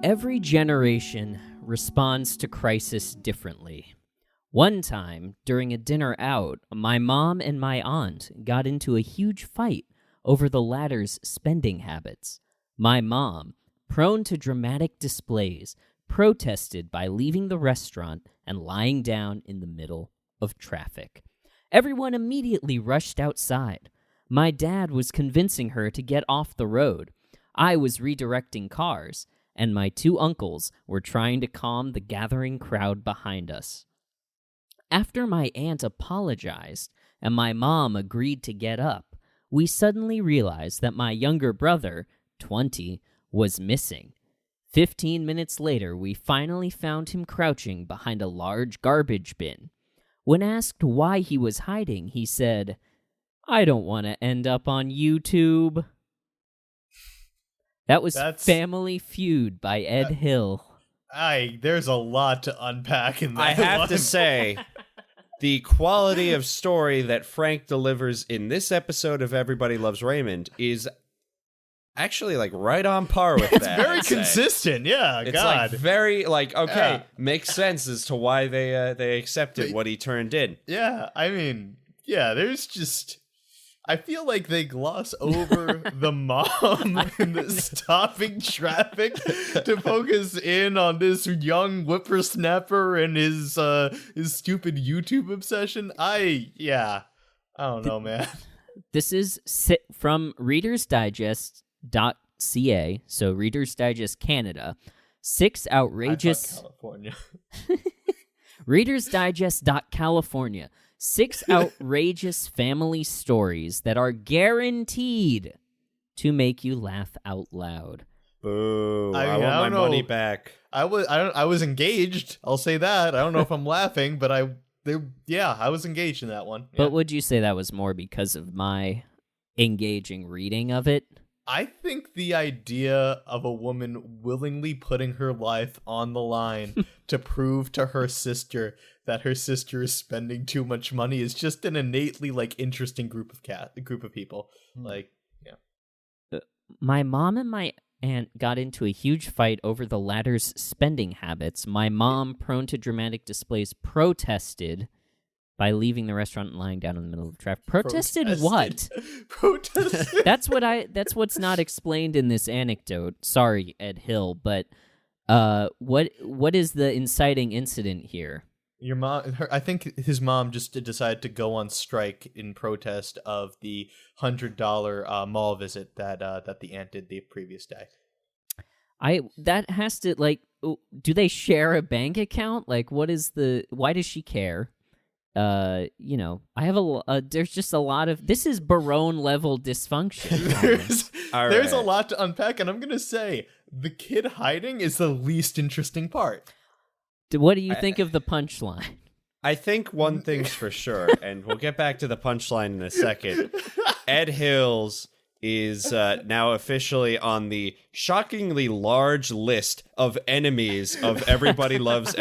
Every generation responds to crisis differently. One time, during a dinner out, my mom and my aunt got into a huge fight over the latter's spending habits. My mom, prone to dramatic displays, protested by leaving the restaurant and lying down in the middle of traffic. Everyone immediately rushed outside. My dad was convincing her to get off the road. I was redirecting cars, and my two uncles were trying to calm the gathering crowd behind us. After my aunt apologized and my mom agreed to get up, we suddenly realized that my younger brother, 20, was missing. 15 minutes later, we finally found him crouching behind a large garbage bin. When asked why he was hiding, he said, "I don't want to end up on YouTube." That was Family Feud by Ed Hill. There's a lot to unpack in that. I have to say, the quality of story that Frank delivers in this episode of Everybody Loves Raymond is actually like right on par with that. Very consistent, yeah. It's God, like very okay. Makes sense as to why they accepted what he turned in. Yeah, I mean, yeah. There's just. I feel like they gloss over the mom in the stopping traffic to focus in on this young whippersnapper and his stupid YouTube obsession. I don't know, man. This is from Reader's Digest.ca, so Reader's Digest Canada. 6 outrageous... California. Reader's Digest.California. 6 outrageous family stories that are guaranteed to make you laugh out loud. Boo! I want my money back. I was engaged. I'll say that. I don't know if I'm laughing, but I was engaged in that one. Yeah. But would you say that was more because of my engaging reading of it? I think the idea of a woman willingly putting her life on the line to prove to her sister that her sister is spending too much money is just an innately interesting group of people. My mom and my aunt got into a huge fight over the latter's spending habits. My mom, prone to dramatic displays, protested by leaving the restaurant and lying down in the middle of traffic. Protested what? Protested. That's what's not explained in this anecdote. Sorry, Ed Hill, but what is the inciting incident here? Your mom, I think his mom just decided to go on strike in protest of the $100 mall visit that the aunt did the previous day. That has to do they share a bank account? Why does she care? I have there's just a lot of, this is Barone level dysfunction. There's a lot to unpack, and I'm going to say the kid hiding is the least interesting part. What do you think of the punchline? I think one thing's for sure, and we'll get back to the punchline in a second. Ed Hills is now officially on the shockingly large list of enemies of Everybody Loves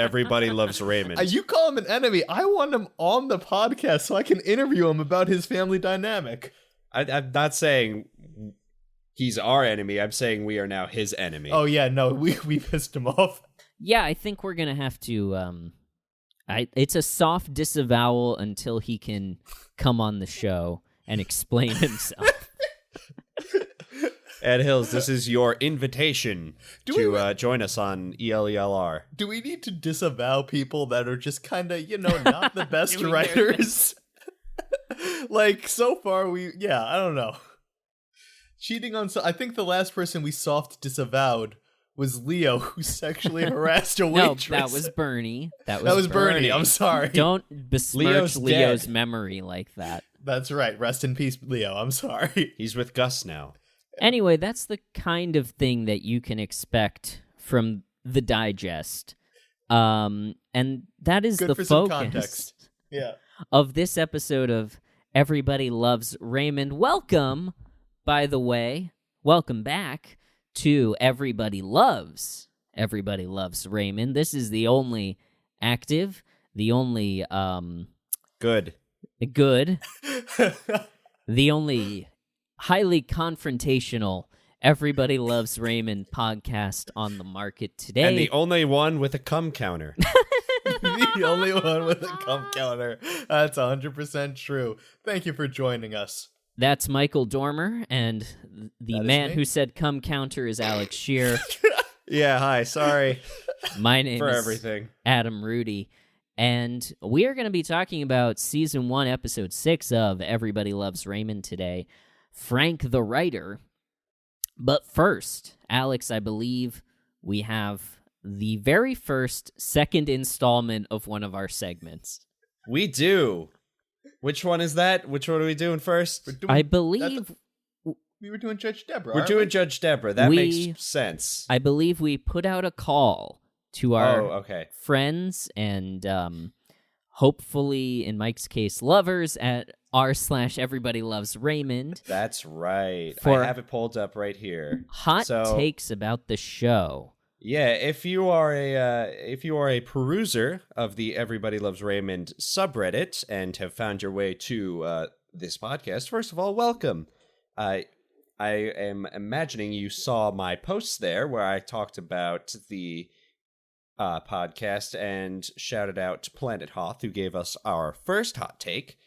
Raymond. You call him an enemy. I want him on the podcast so I can interview him about his family dynamic. I'm not saying he's our enemy. I'm saying we are now his enemy. Oh, yeah, no, we pissed him off. Yeah, I think we're going to have to... it's a soft disavowal until he can come on the show and explain himself. Ed Hills, this is your invitation to join us on ELELR. Do we need to disavow people that are just kind of, not the best writers? So far, I don't know. Cheating on... I think the last person we soft disavowed was Leo, who sexually harassed a waitress. No, that was Bernie. That was Bernie. I'm sorry. Don't besmirch Leo's memory like that. That's right. Rest in peace, Leo. I'm sorry. He's with Gus now. Anyway, that's the kind of thing that you can expect from the digest. And that is good the for some focus context. Yeah. Of this episode of Everybody Loves Raymond. Welcome, by the way. Welcome back to Everybody Loves Raymond. This is the only active, the only good, the only highly confrontational Everybody Loves Raymond podcast on the market today. And the only one with a cum counter. The only one with a cum counter. That's 100% true. Thank you for joining us. That's Michael Dormer, and the man me. who said cum counter is Alex Shear. Yeah, hi. Sorry My name for is everything. Adam Rudy, and we are going to be talking about Season 1, Episode 6 of Everybody Loves Raymond today. Frank the writer. But first, Alex, I believe we have the very first second installment of one of our segments. We do. Which one is that? Which one are we doing first? I believe We were doing Judge Debra. We're aren't doing we? Judge Debra. That makes sense. I believe we put out a call to our okay. friends and hopefully, in Mike's case, lovers at r/Everybody Loves Raymond. That's right. For I have it pulled up right here. Hot takes about the show. Yeah, if you are a peruser of the Everybody Loves Raymond subreddit and have found your way to this podcast, first of all, welcome. I am imagining you saw my posts there where I talked about the podcast and shouted out to Planet Hoth, who gave us our first hot take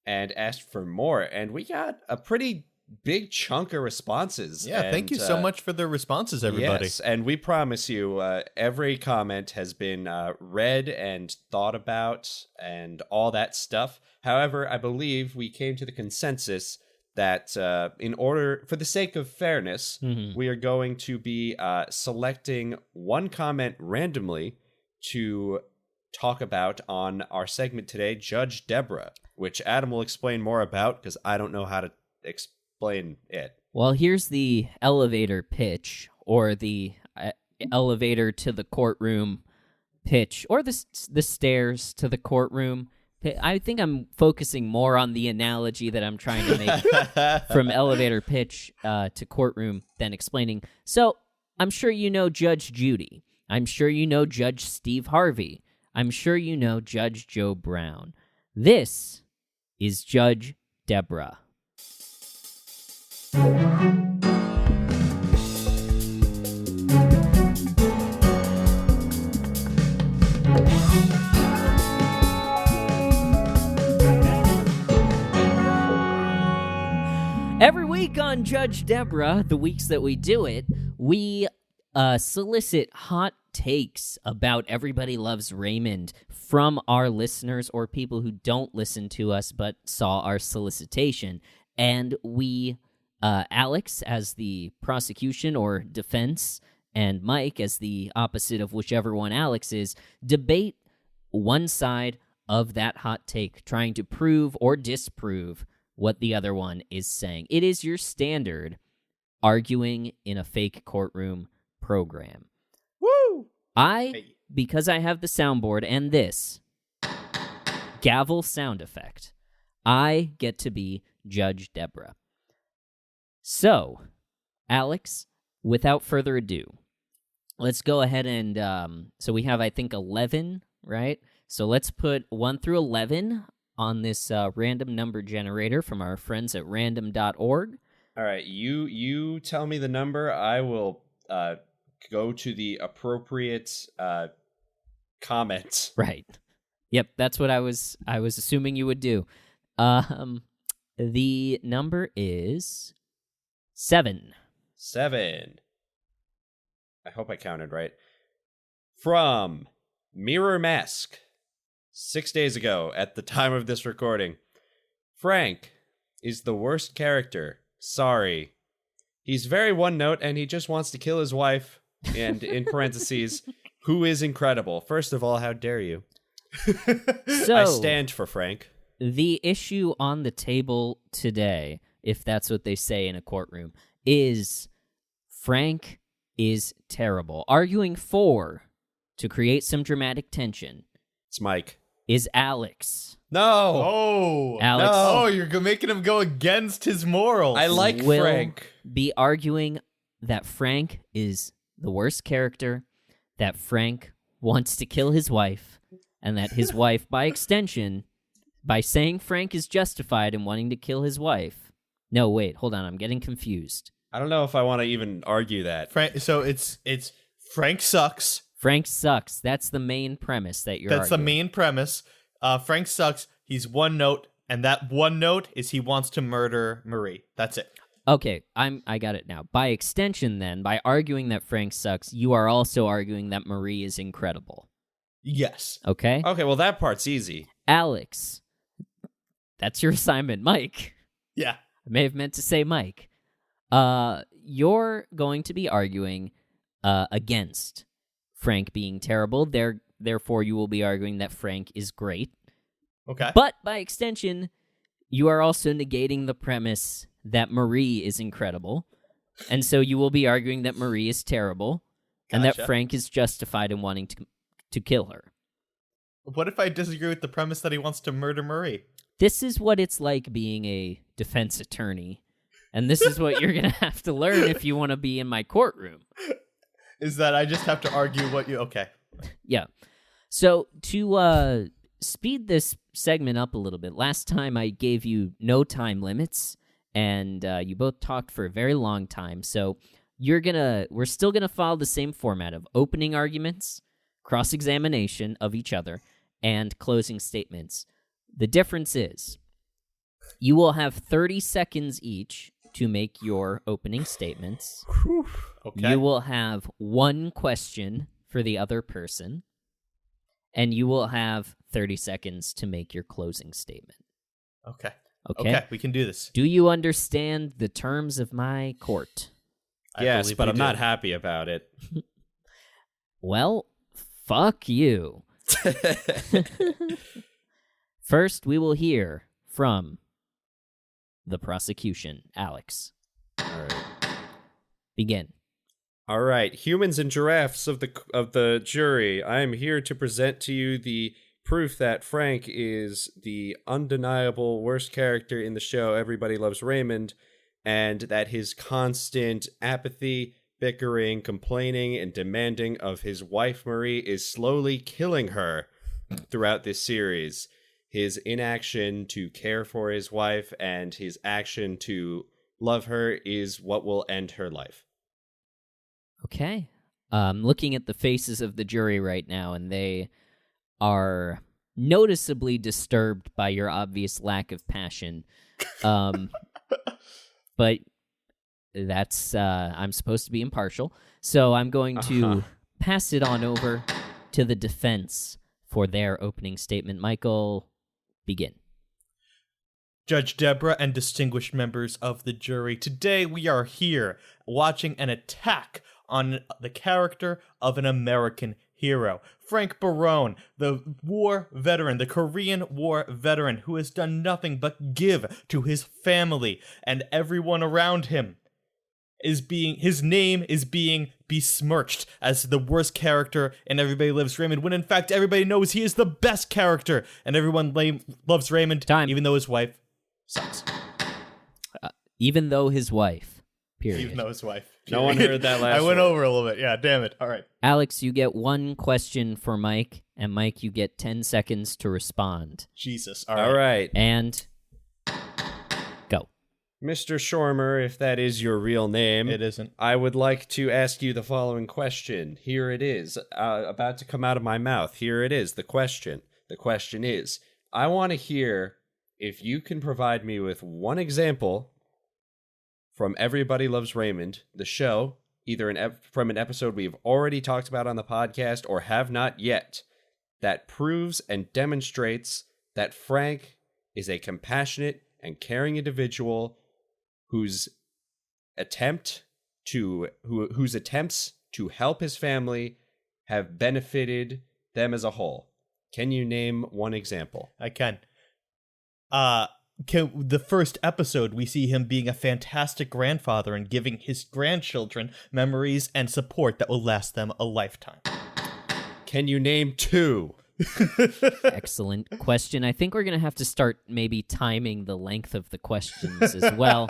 and asked for more, and we got a pretty big chunk of responses. Yeah, and, thank you so much for the responses, everybody. Yes, and we promise you every comment has been read and thought about and all that stuff. However, I believe we came to the consensus that in order, for the sake of fairness, we are going to be selecting one comment randomly to talk about on our segment today, Judge Debra, which Adam will explain more about because I don't know how to explain it. Well, here's the elevator pitch, or the elevator to the courtroom pitch, or the stairs to the courtroom. I think I'm focusing more on the analogy that I'm trying to make from elevator pitch to courtroom than explaining. So, I'm sure you know Judge Judy. I'm sure you know Judge Steve Harvey. I'm sure you know Judge Joe Brown. This is Judge Debra. Every week on Judge Debra, the weeks that we do it, we solicit hot takes about Everybody Loves Raymond from our listeners or people who don't listen to us but saw our solicitation. And we, Alex as the prosecution or defense, and Mike as the opposite of whichever one Alex is, debate one side of that hot take, trying to prove or disprove what the other one is saying. It is your standard arguing in a fake courtroom program. Woo! Because I have the soundboard and this gavel sound effect, I get to be Judge Debra. So, Alex, without further ado, let's go ahead and, so we have, I think, 11, right? So let's put 1 through 11 on this random number generator from our friends at random.org. All right, you tell me the number. I will go to the appropriate comment. Right. Yep, that's what I was assuming you would do. The number is 7. 7. I hope I counted right. From Mirror Mask, 6 days ago at the time of this recording. Frank is the worst character. Sorry. He's very one note and he just wants to kill his wife. And in parentheses, who is incredible. First of all, how dare you? So, I stand for Frank. The issue on the table today, if that's what they say in a courtroom, is Frank is terrible. Arguing for, to create some dramatic tension, It's Mike. is Alex. No. Oh, Alex No. oh, you're making him go against his morals. I like will Frank. be arguing that Frank is the worst character, that Frank wants to kill his wife, and that his wife, by extension, by saying Frank is justified in wanting to kill his wife. No, wait, hold on, I'm getting confused. I don't know if I want to even argue that. So it's Frank sucks. Frank sucks. That's the main premise that you're That's the arguing. main premise. Frank sucks. He's one note, and that one note is he wants to murder Marie. That's it. Okay, I got it now. By extension, then, by arguing that Frank sucks, you are also arguing that Marie is incredible. Yes. Okay? Okay, well, that part's easy. Alex, that's your assignment. Mike. Yeah. I may have meant to say Mike. You're going to be arguing against Frank being terrible. Therefore, you will be arguing that Frank is great. Okay. But by extension, you are also negating the premise that Marie is incredible. And so you will be arguing that Marie is terrible and that Gotcha. Frank is justified in wanting to kill her. What if I disagree with the premise that he wants to murder Marie? This is what it's like being a defense attorney. And this is what you're going to have to learn if you want to be in my courtroom. Is that I just have to argue what you... Okay. Yeah. So to speed this segment up a little bit, last time I gave you no time limits, and you both talked for a very long time. So we're still gonna follow the same format of opening arguments, cross-examination of each other, and closing statements. The difference is you will have 30 seconds each to make your opening statements. Okay. You will have one question for the other person, and you will have 30 seconds to make your closing statement. Okay. Okay? We can do this. Do you understand the terms of my court? Yes, believe but we I'm do. not happy about it. Well, fuck you. First, we will hear from the prosecution. Alex, All right. begin. All right, humans and giraffes of the jury, I am here to present to you the proof that Frank is the undeniable worst character in the show Everybody Loves Raymond, and that his constant apathy, bickering, complaining, and demanding of his wife Marie is slowly killing her throughout this series. His inaction to care for his wife and his action to love her is what will end her life. Okay. Looking at the faces of the jury right now, and they are noticeably disturbed by your obvious lack of passion. But that's, I'm supposed to be impartial, so I'm going to pass it on over to the defense for their opening statement. Michael, begin. Judge Debra and distinguished members of the jury, today we are here watching an attack on the character of an American hero. Frank Barone, the war veteran, the Korean War veteran, who has done nothing but give to his family and everyone around him, his name is being besmirched as the worst character in Everybody Loves Raymond, when in fact everybody knows he is the best character and everyone loves Raymond, Time. even though his wife sucks. Even though his wife, period. Even though his wife. No one heard that last I went one. over a little bit. Yeah, damn it. All right. Alex, you get one question for Mike, and Mike, you get 10 seconds to respond. Jesus. All right. And go. Mr. Shormer, if that is your real name, It isn't. I would like to ask you the following question. Here it is, about to come out of my mouth. Here it is, the question. The question is, I want to hear if you can provide me with one example from Everybody Loves Raymond, the show, either from an episode we've already talked about on the podcast or have not yet, that proves and demonstrates that Frank is a compassionate and caring individual whose attempts to help his family have benefited them as a whole. Can you name one example? I can. The first episode, we see him being a fantastic grandfather and giving his grandchildren memories and support that will last them a lifetime. Can you name two? Excellent question. I think we're going to have to start maybe timing the length of the questions as well.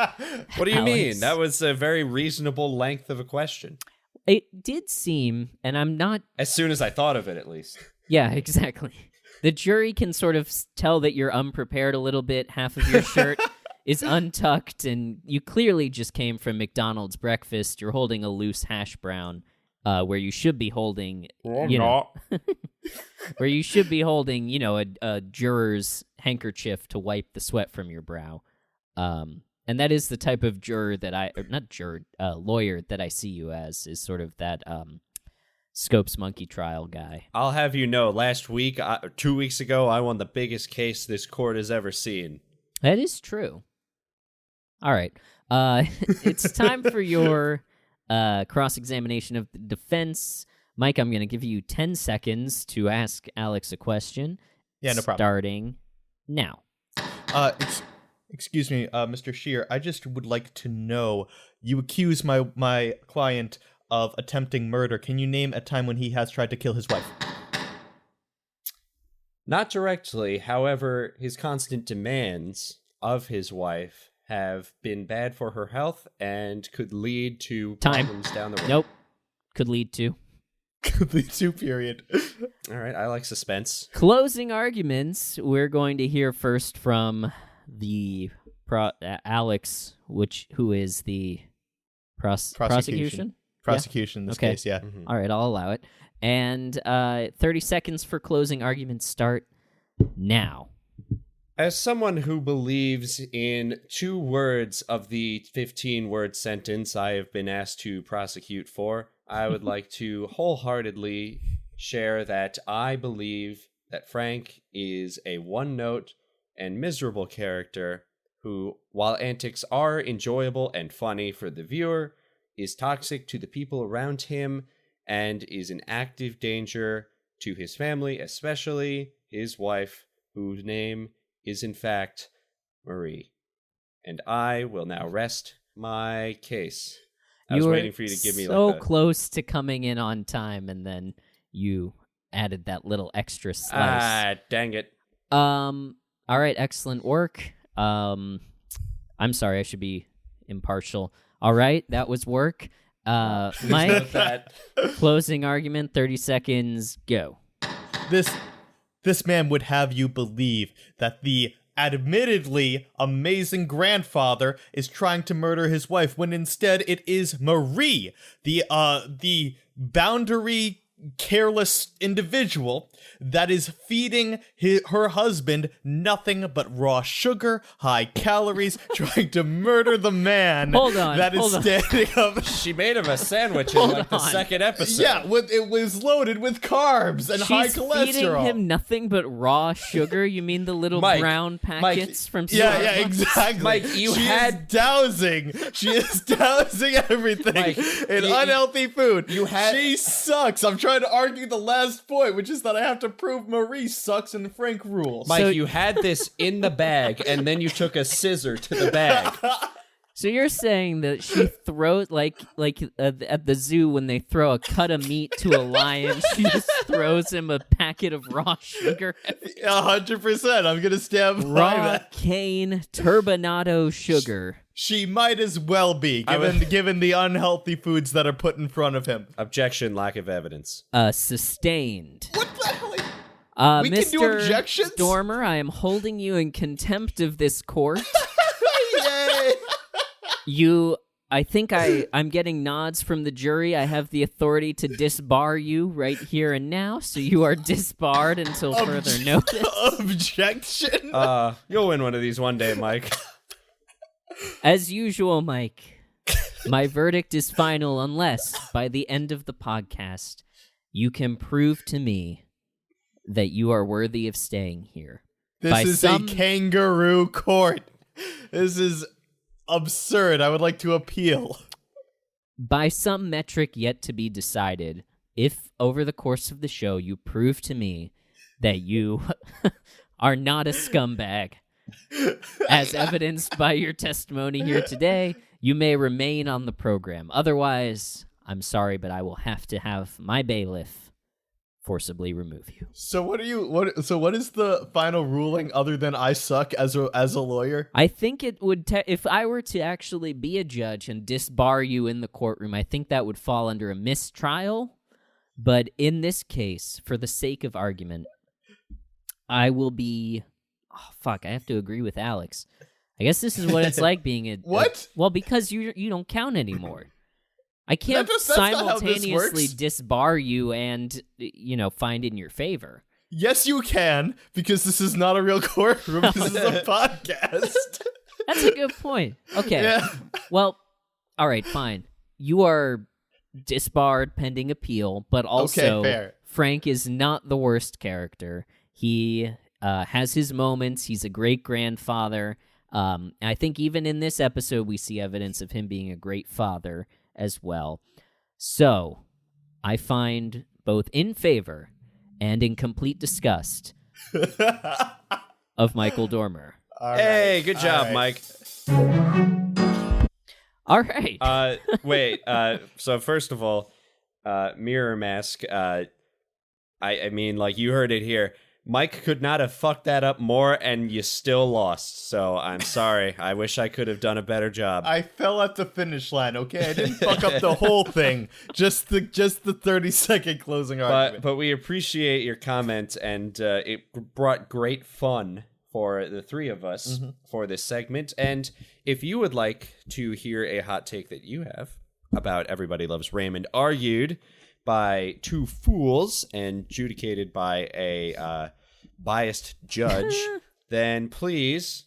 What do you mean? Alex. That was a very reasonable length of a question. It did seem, and I'm not... As soon as I thought of it, at least. Yeah, exactly. The jury can sort of tell that you're unprepared a little bit. Half of your shirt is untucked, and you clearly just came from McDonald's breakfast. You're holding a loose hash brown, where you should be holding, where you should be holding, a juror's handkerchief to wipe the sweat from your brow. And that is the type of lawyer that I see you as, is sort of that Scopes monkey trial guy. I'll have you know, last week, 2 weeks ago, I won the biggest case this court has ever seen. That is true. All right. It's time for your cross-examination of the defense. Mike, I'm going to give you 10 seconds to ask Alex a question. Yeah, no problem. Starting now. Excuse me, Mr. Shear. I just would like to know, you accuse my client of attempting murder. Can you name a time when he has tried to kill his wife? Not directly. However, his constant demands of his wife have been bad for her health and could lead to problems down the road. Nope. Could lead to. Could lead to, period. All right, I like suspense. Closing arguments. We're going to hear first from the Alex, who is the prosecution? Prosecution in this case, yeah. Mm-hmm. All right, I'll allow it. And 30 seconds for closing arguments start now. As someone who believes in 2 words of the 15-word sentence I have been asked to prosecute for, I would like to wholeheartedly share that I believe that Frank is a one-note and miserable character who, while antics are enjoyable and funny for the viewer, is toxic to the people around him and is an active danger to his family, especially his wife, whose name is in fact Marie. And I will now rest my case. I was waiting for you to give me so close to coming in on time, and then you added that little extra slice. Dang it. All right, excellent work. I'm sorry, I should be impartial. All right, that was work. Mike, closing argument, 30 seconds, go. This man would have you believe that the admittedly amazing grandfather is trying to murder his wife, when instead it is Marie, the boundary careless individual that is feeding her husband nothing but raw sugar, high calories, trying to murder the man that is standing up. She made him a sandwich in the second episode. Yeah, it was loaded with carbs and high cholesterol. She's feeding him nothing but raw sugar? You mean the little brown packets from Starbucks? Yeah, exactly. Mike, she is dousing everything in unhealthy food. She sucks. I'm trying to argue the last point, which is that I have to prove Marie sucks and Frank rules. Mike, you had this in the bag, and then you took a scissor to the bag. So you're saying that she throws, like at the zoo when they throw a cut of meat to a lion, she just throws him a packet of raw sugar? 100%. I'm going to stand by raw that. cane turbinado sugar. She might as well be, given the unhealthy foods that are put in front of him. Objection, lack of evidence. Sustained. What the hell? We Mr. can do objections? Stormer, I am holding you in contempt of this court. Yay! I think I'm getting nods from the jury. I have the authority to disbar you right here and now, so you are disbarred until further notice. Objection? You'll win one of these one day, Mike. As usual, Mike, my verdict is final unless, by the end of the podcast, you can prove to me that you are worthy of staying here. This is a kangaroo court. This is absurd. I would like to appeal. By some metric yet to be decided, if over the course of the show you prove to me that you are not a scumbag, as evidenced by your testimony here today, you may remain on the program. Otherwise, I'm sorry, but I will have to have my bailiff forcibly remove you. So what is the final ruling other than I suck as a lawyer? I think it would if I were to actually be a judge and disbar you in the courtroom, I think that would fall under a mistrial. But in this case, for the sake of argument, I will be I have to agree with Alex. I guess this is what it's like being a... What? Well, because you don't count anymore. I can't That's not how this simultaneously works. disbar you and, find in your favor. Yes, you can, because this is not a real courtroom. This is a podcast. That's a good point. Okay. Yeah. Well, all right, fine. You are disbarred pending appeal, but also Okay, fair. Frank is not the worst character. He has his moments. He's a great grandfather. I think even in this episode, we see evidence of him being a great father as well. So, I find both in favor and in complete disgust of Michael Dormer. Hey, good job, Mike. All right. Wait. So first of all, Mirror Mask. I mean, like you heard it here. Mike could not have fucked that up more, and you still lost. So I'm sorry. I wish I could have done a better job. I fell at the finish line. Okay, I didn't fuck up the whole thing. Just the 30-second closing argument. But we appreciate your comment, and it brought great fun for the three of us for this segment. And if you would like to hear a hot take that you have about Everybody Loves Raymond, argued by two fools and adjudicated by a biased judge, then please,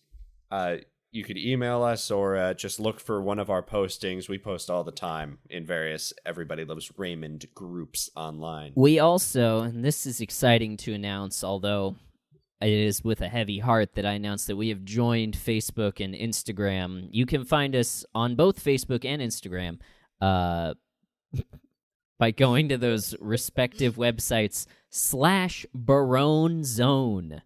you could email us or just look for one of our postings. We post all the time in various Everybody Loves Raymond groups online. We also, and this is exciting to announce, although it is with a heavy heart that I announce that we have joined Facebook and Instagram. You can find us on both Facebook and Instagram by going to those respective websites /Barone Zone.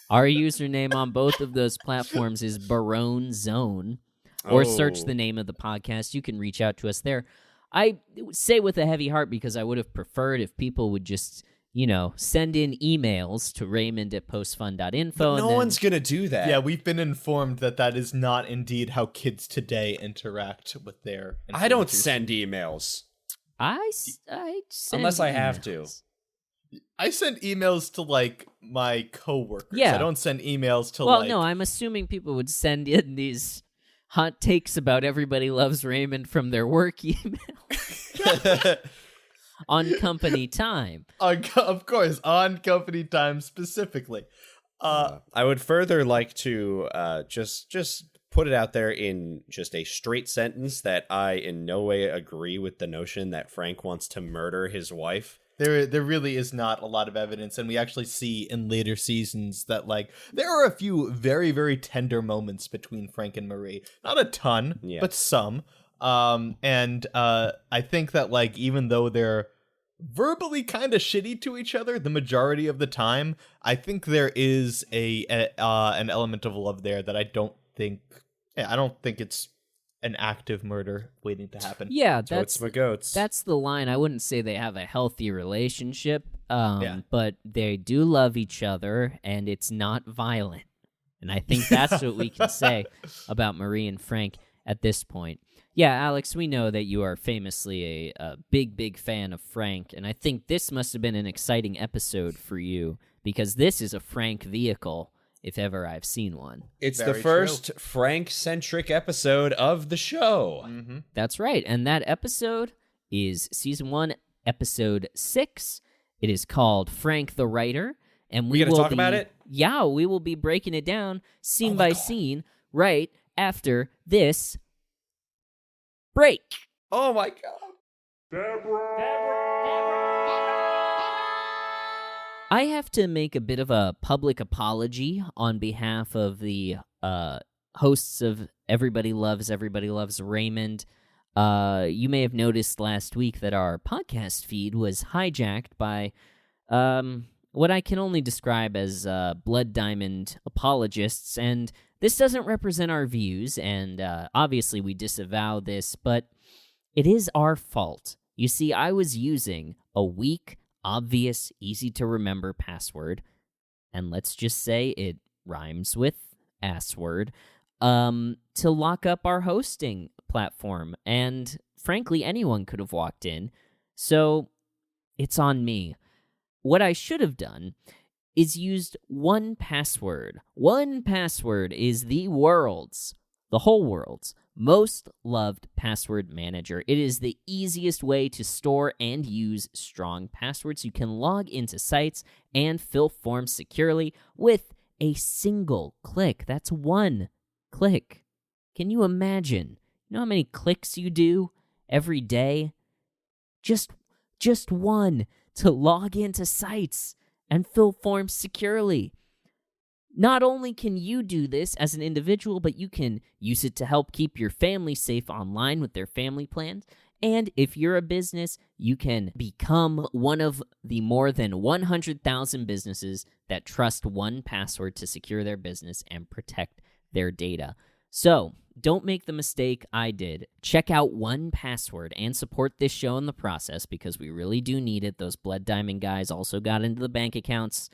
Our username on both of those platforms is Barone Zone. Or search the name of the podcast. You can reach out to us there. I say with a heavy heart because I would have preferred if people would just, send in emails to raymond@postfun.info. But no one's going to do that. Yeah, we've been informed that is not indeed how kids today interact with their I don't influencers. send emails. I send Unless I have to. emails. I send emails to, my coworkers. Yeah. I don't send emails to, Well, no, I'm assuming people would send in these hot takes about Everybody Loves Raymond from their work email on company time. Of course, on company time specifically. I would further like to just put it out there in just a straight sentence that I in no way agree with the notion that Frank wants to murder his wife. There really is not a lot of evidence, and we actually see in later seasons that, there are a few very, very tender moments between Frank and Marie. Not a ton, but some. And I think that, even though they're verbally kind of shitty to each other the majority of the time, I think there is an element of love there that I don't think it's an active murder waiting to happen. Yeah, Totes my goats. that's the line. I wouldn't say they have a healthy relationship, but they do love each other, and it's not violent. And I think that's what we can say about Marie and Frank at this point. Yeah, Alex, we know that you are famously a big, big fan of Frank, and I think this must have been an exciting episode for you, because this is a Frank vehicle, if ever I've seen one. It's Very the first Frank-centric episode of the show. Mm-hmm. That's right, and that episode is Season 1, Episode 6. It is called Frank the Writer, and We gonna talk about it? Yeah, we will be breaking it down scene by scene right after this break. Oh my god. I have to make a bit of a public apology on behalf of the hosts of Everybody Loves Raymond. You may have noticed last week that our podcast feed was hijacked by what I can only describe as Blood Diamond apologists, and this doesn't represent our views, and obviously we disavow this, but it is our fault. You see, I was using a weak, obvious, easy-to-remember password, and let's just say it rhymes with assword, to lock up our hosting platform, and frankly, anyone could have walked in, so it's on me. What I should have done is used 1Password. 1Password is the whole world's most loved password manager. It is the easiest way to store and use strong passwords. You can log into sites and fill forms securely with a single click. That's one click. Can you imagine? You know how many clicks you do every day? Just one to log into sites and fill forms securely. Not only can you do this as an individual, but you can use it to help keep your family safe online with their family plans. And if you're a business, you can become one of the more than 100,000 businesses that trust 1Password to secure their business and protect their data. So, don't make the mistake I did. Check out 1Password and support this show in the process because we really do need it. Those Blood Diamond guys also got into the bank accounts.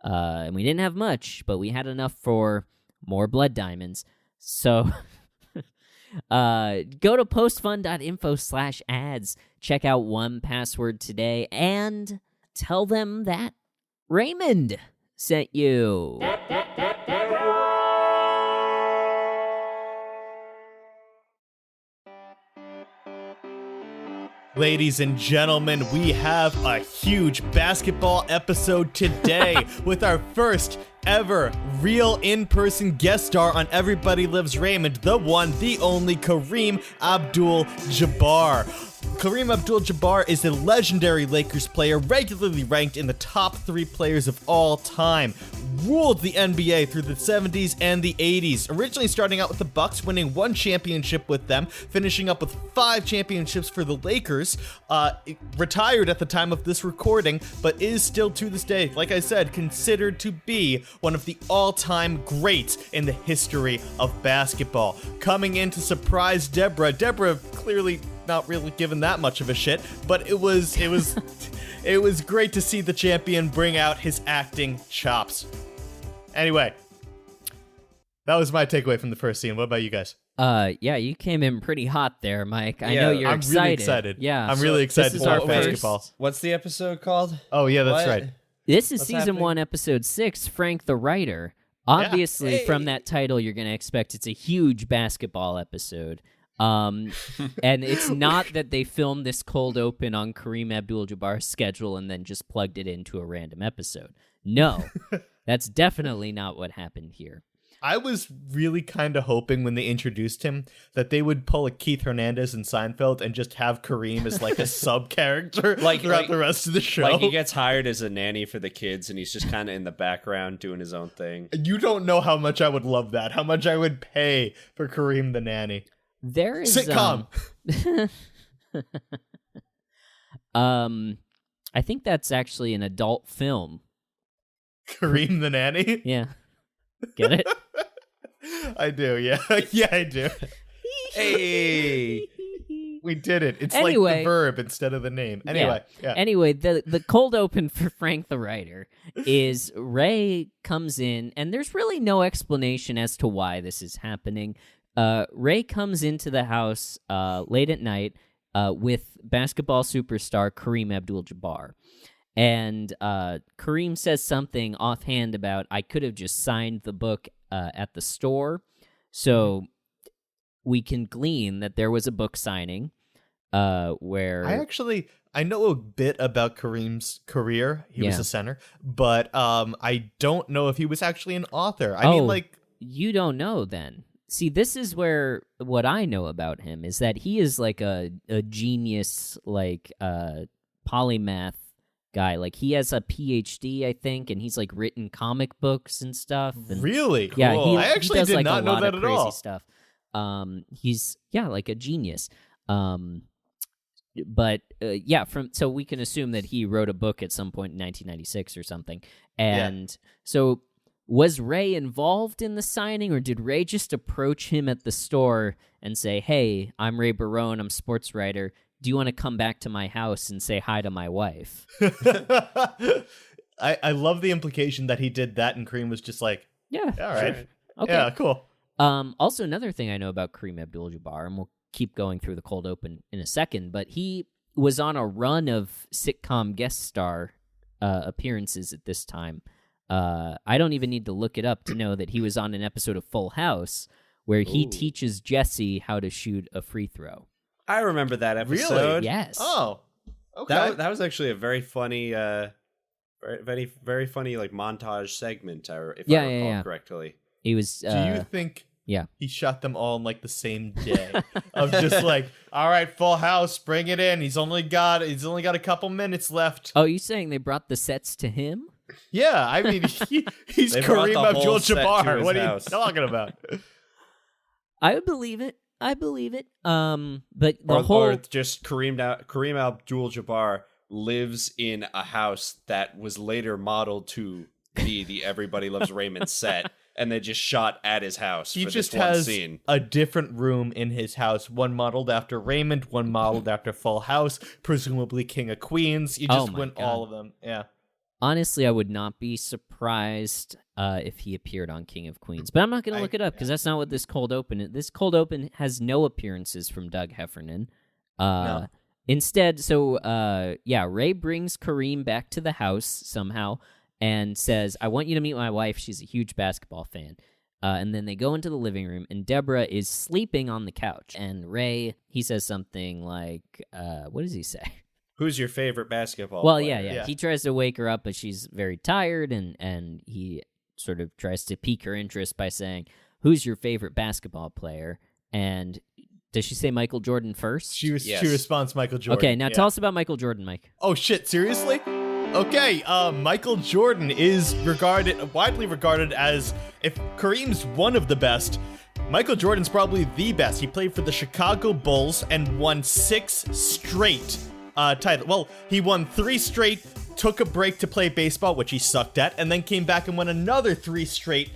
And we didn't have much, but we had enough for more Blood Diamonds. So go to postfund.info/ads, check out 1Password today, and tell them that Raymond sent you. Ladies and gentlemen, we have a huge basketball episode today with our first ever real in-person guest star on Everybody Loves Raymond, the one, the only Kareem Abdul-Jabbar. Kareem Abdul-Jabbar is a legendary Lakers player, regularly ranked in the top 3 players of all time. Ruled the NBA through the 70s and the 80s, originally starting out with the Bucks, winning 1 championship with them, finishing up with 5 championships for the Lakers, retired at the time of this recording, but is still to this day, like I said, considered to be one of the all-time greats in the history of basketball. Coming in to surprise Debra clearly not really given that much of a shit, but it was it was great to see the champion bring out his acting chops. Anyway, that was my takeaway from the first scene. What about you guys? Yeah, you came in pretty hot there, Mike. I know you're excited. I'm really excited. Yeah, I'm really excited this is for our basketball. What's the episode called? Oh yeah, that's What? right. This is What's season happening? 1, episode 6, Frank the Writer. Obviously, Hey. from that title, you're going to expect it's a huge basketball episode. And it's not that they filmed this cold open on Kareem Abdul-Jabbar's schedule and then just plugged it into a random episode. No, that's definitely not what happened here. I was really kind of hoping when they introduced him that they would pull a Keith Hernandez in Seinfeld and just have Kareem as like a sub character throughout the rest of the show. Like he gets hired as a nanny for the kids and he's just kind of in the background doing his own thing. You don't know how much I would love that. How much I would pay for Kareem the nanny. There is Sitcom. I think that's actually an adult film. Kareem the nanny. Yeah. Get it? I do. Yeah. Yeah, I do. Hey! We did it. It's Anyway. like the verb instead of the name. Anyway, yeah. Anyway, the cold open for Frank the Writer is Ray comes in, and there's really no explanation as to why this is happening. Ray comes into the house late at night with basketball superstar Kareem Abdul-Jabbar. And Kareem says something offhand about, I could have just signed the book at the store. So we can glean that there was a book signing where... I know a bit about Kareem's career. He was a center. But I don't know if he was actually an author. I mean, like... You don't know then. See, this is where what I know about him is that he is like a genius, like polymath guy. Like he has a PhD, I think, and he's like written comic books and stuff. And, really? Cool. Yeah, I actually does, did like, not a know lot that of at crazy all. Stuff. He's like a genius. But so we can assume that he wrote a book at some point in 1996 or something. And so was Ray involved in the signing, or did Ray just approach him at the store and say, hey, I'm Ray Barone, I'm a sports writer. Do you want to come back to my house and say hi to my wife? I love the implication that he did that and Kareem was just like, Yeah. all right. Sure. Okay. Yeah, cool. Also, another thing I know about Kareem Abdul-Jabbar, and we'll keep going through the cold open in a second, but he was on a run of sitcom guest star appearances at this time. I don't even need to look it up to know that he was on an episode of Full House where he teaches Jesse how to shoot a free throw. I remember that episode. Really? Yes. Oh, okay. That was actually a very funny, very, very funny like montage segment. If I recall correctly. He was. Do you think? Yeah. He shot them all in like the same day of just like, all right, Full House, bring it in. He's only got a couple minutes left. Oh, you saying they brought the sets to him? Yeah, I mean, he's Kareem Abdul-Jabbar. What are you talking about? I would believe it. But the or just Kareem Abdul-Jabbar lives in a house that was later modeled to be the Everybody Loves Raymond set, and they just shot at his house. He for just this one has scene. a different room in his house, one modeled after Raymond, one modeled after Full House, presumably King of Queens. You just went all of them. Yeah. Honestly, I would not be surprised if he appeared on King of Queens. But I'm not going to look it up because that's not what this cold open is. This cold open has no appearances from Doug Heffernan. No. Instead, Ray brings Kareem back to the house somehow and says, I want you to meet my wife. She's a huge basketball fan. And then they go into the living room, and Debra is sleeping on the couch. And Ray, he says something like, what does he say? Who's your favorite basketball player? Yeah. He tries to wake her up, but she's very tired, and he sort of tries to pique her interest by saying, who's your favorite basketball player? And does she say Michael Jordan first? She responds Michael Jordan. Okay, now tell us about Michael Jordan, Mike. Oh, shit, seriously? Okay, Michael Jordan is widely regarded as, if Kareem's one of the best, Michael Jordan's probably the best. He played for the Chicago Bulls and won 6 straight title. Well, he won 3 straight, took a break to play baseball, which he sucked at, and then came back and won another 3 straight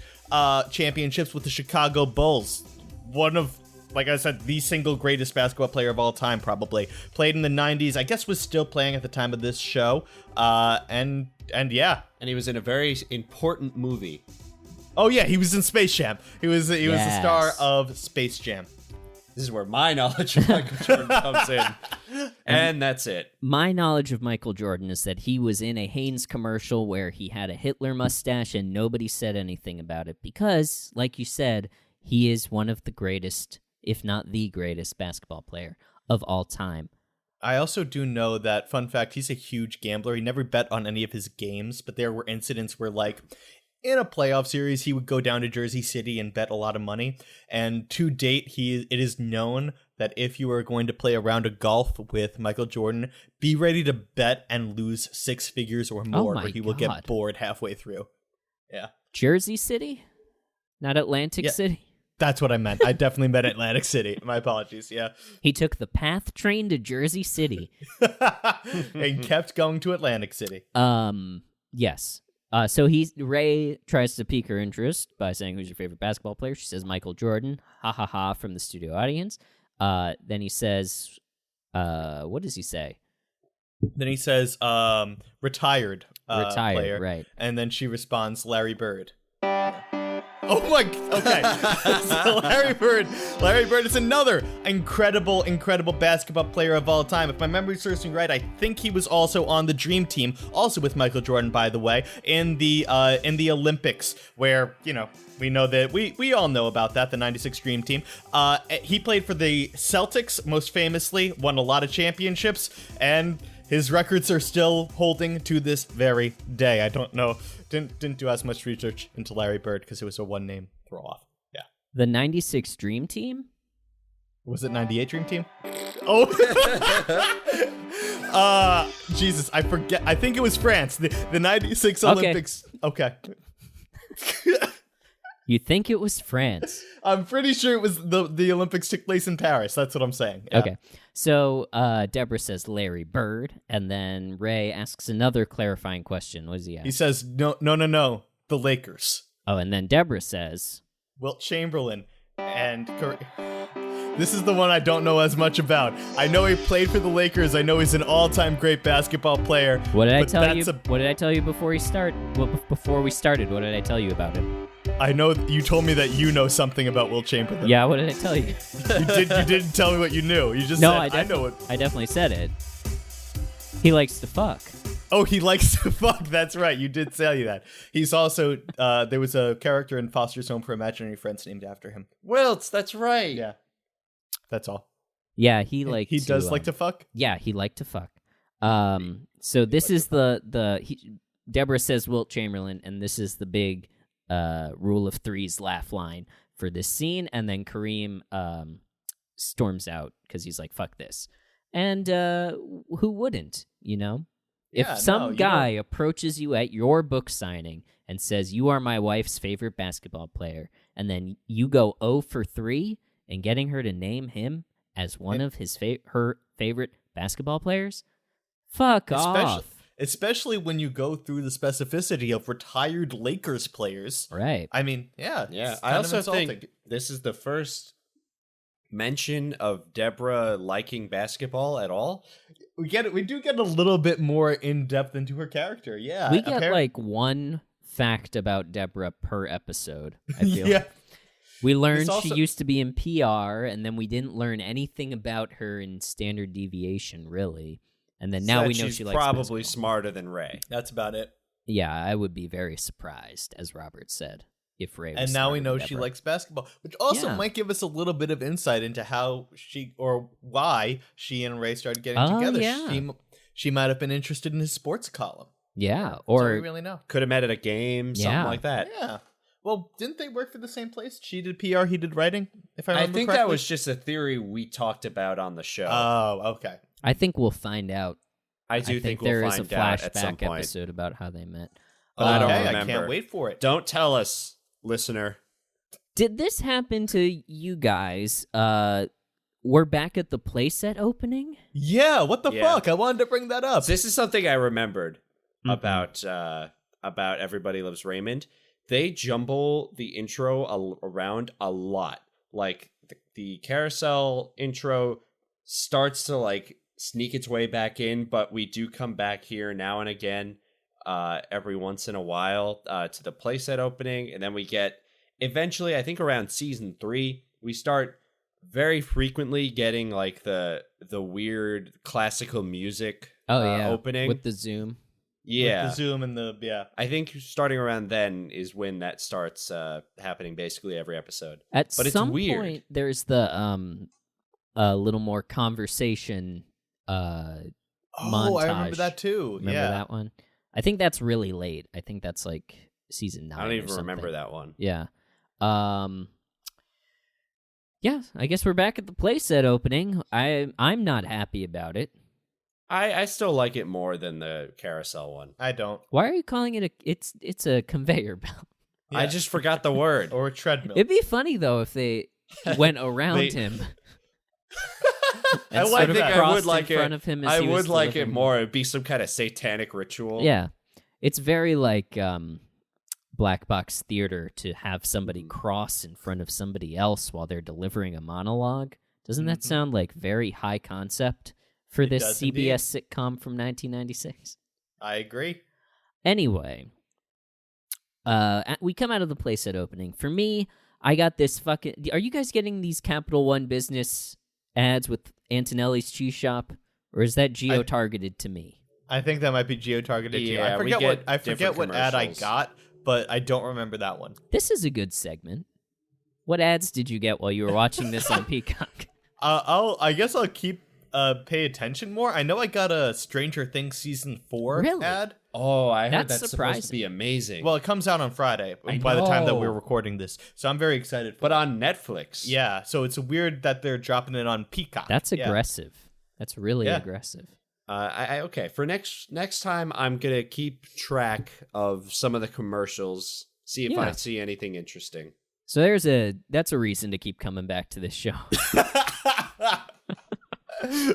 championships with the Chicago Bulls. One of, like I said, the single greatest basketball player of all time, probably. Played in the 90s, I guess was still playing at the time of this show. And yeah. And he was in a very important movie. Oh yeah, he was in Space Jam. He was the star of Space Jam. This is where my knowledge of Michael Jordan comes in. And that's it. My knowledge of Michael Jordan is that he was in a Hanes commercial where he had a Hitler mustache and nobody said anything about it because, like you said, he is one of the greatest, if not the greatest, basketball player of all time. I also do know that, fun fact, he's a huge gambler. He never bet on any of his games, but there were incidents where, like, in a playoff series, he would go down to Jersey City and bet a lot of money. And to date, it is known that if you are going to play a round of golf with Michael Jordan, be ready to bet and lose 6 figures or more, or he will get bored halfway through. Yeah. Jersey City? Not Atlantic City? That's what I meant. I definitely meant Atlantic City. My apologies. Yeah. He took the PATH train to Jersey City. And kept going to Atlantic City. Yes. So Ray tries to pique her interest by saying, who's your favorite basketball player? She says, Michael Jordan. Ha ha ha from the studio audience. Then he says, what does he say? Then he says, retired player. Right. And then she responds, Larry Bird. Oh my, okay. So Larry Bird is another incredible basketball player of all time. If my memory serves me right, I think he was also on the Dream Team, also with Michael Jordan, by the way, in the Olympics, where, you know, we know that we all know about that, the 96 Dream Team. He played for the Celtics, most famously, won a lot of championships, and his records are still holding to this very day. I don't know. Didn't do as much research into Larry Bird because it was a one-name throw-off. Yeah. The 96 Dream Team? Was it 98 Dream Team? Oh. Jesus, I forget. I think it was France. The 96 Olympics. Okay. You think it was France? I'm pretty sure it was the Olympics took place in Paris. That's what I'm saying. Yeah. Okay. So Debra says Larry Bird, and then Ray asks another clarifying question. What does he ask? He says, no, the Lakers. Oh, and then Debra says, Wilt Chamberlain. And this is the one I don't know as much about. I know he played for the Lakers. I know he's an all-time great basketball player. What did I tell you? What did I tell you before we started? Before we started, what did I tell you about him? I know you told me that you know something about Wilt Chamberlain. Yeah, what did I tell you? You didn't tell me what you knew. You just said, I know it. I definitely said it. He likes to fuck. Oh, he likes to fuck. That's right. You did tell you that. He's also there was a character in Foster's Home for Imaginary Friends named after him. Wilts, that's right. Yeah, that's all. Yeah, he liked. He does like to fuck. Yeah, he liked to fuck. So this is Deborah says Wilt Chamberlain, and this is the big rule of threes laugh line for this scene, and then Kareem storms out because he's like, fuck this. And who wouldn't, you know? If some guy approaches you at your book signing and says, you are my wife's favorite basketball player, and then you go 0 for 3 in getting her to name him as one of his her favorite basketball players, fuck off. Especially when you go through the specificity of retired Lakers players. Right. I mean, yeah. I also think this is the first mention of Debra liking basketball at all. We do get a little bit more in depth into her character. Yeah. We get like one fact about Debra per episode, I feel. Yeah. We learned she used to be in PR, and then we didn't learn anything about her in Standard Deviation, really. And then now we know she likes probably basketball. smarter than Ray. That's about it. Yeah, I would be very surprised, as Robert said, if Ray was And now we know smarter she than likes basketball, which also might give us a little bit of insight into how why she and Ray started getting together. Yeah. She might have been interested in his sports column. Yeah, Or or we really know. Could have met at a game, something like that. Yeah. Well, didn't they work for the same place? She did PR, he did writing, if I remember I think correctly? that was just a theory we talked about on the show. Oh, okay. I think we'll find out. I think there we'll is a find out at some flashback point. episode about how they met. I don't Okay, remember. I can't wait for it. Don't tell us, listener. Did this happen to you guys? We're back at the playset opening? Yeah, what the Yeah. fuck? I wanted to bring that up. This is something I remembered about Everybody Loves Raymond. They jumble the intro around a lot. Like the carousel intro starts to like sneak its way back in, but we do come back here now and again, every once in a while, to the playset opening, and then we get eventually, I think around season 3, we start very frequently getting like the weird classical music opening with the zoom. Yeah, With the Zoom and the I think starting around then is when that starts happening basically every episode. At But it's some weird. point, there's the a little more conversation montage. I remember that too. Remember that one? I think that's really late. I think that's like season 9. I don't even or remember something. that one. Yeah. Yeah, I guess we're back at the playset opening. I'm not happy about it. I still like it more than the carousel one. I don't. Why are you calling it it's a conveyor belt? Yeah. I just forgot the word. Or a treadmill. It'd be funny though if they went around him. And sort of crossed in front of him as I he was would like it delivering. more. It'd be some kind of satanic ritual. Yeah. It's very like black box theater to have somebody cross in front of somebody else while they're delivering a monologue. Doesn't that sound like very high concept for this does CBS sitcom from 1996? I agree. Anyway, we come out of the playset opening. For me, I got this fucking... Are you guys getting these Capital One business ads with Antonelli's Cheese Shop? Or is that geo-targeted to me? I think that might be geo-targeted to you. Yeah, I forget what ad I commercials. got, but I don't remember that one. This is a good segment. What ads did you get while you were watching this on Peacock? I guess I'll keep pay attention more. I know I got a Stranger Things season 4 Really? ad. Oh, I heard That's that's supposed surprising. to be amazing. Well, it comes out on Friday I by the time that know. we're recording this, so I'm very excited. but on Netflix. Yeah, so it's weird that they're dropping it on Peacock. That's Yeah. aggressive. That's really Yeah. aggressive. Okay. For next time, I'm gonna keep track of some of the commercials. See if Yeah. I see anything interesting. So that's a reason to keep coming back to this show.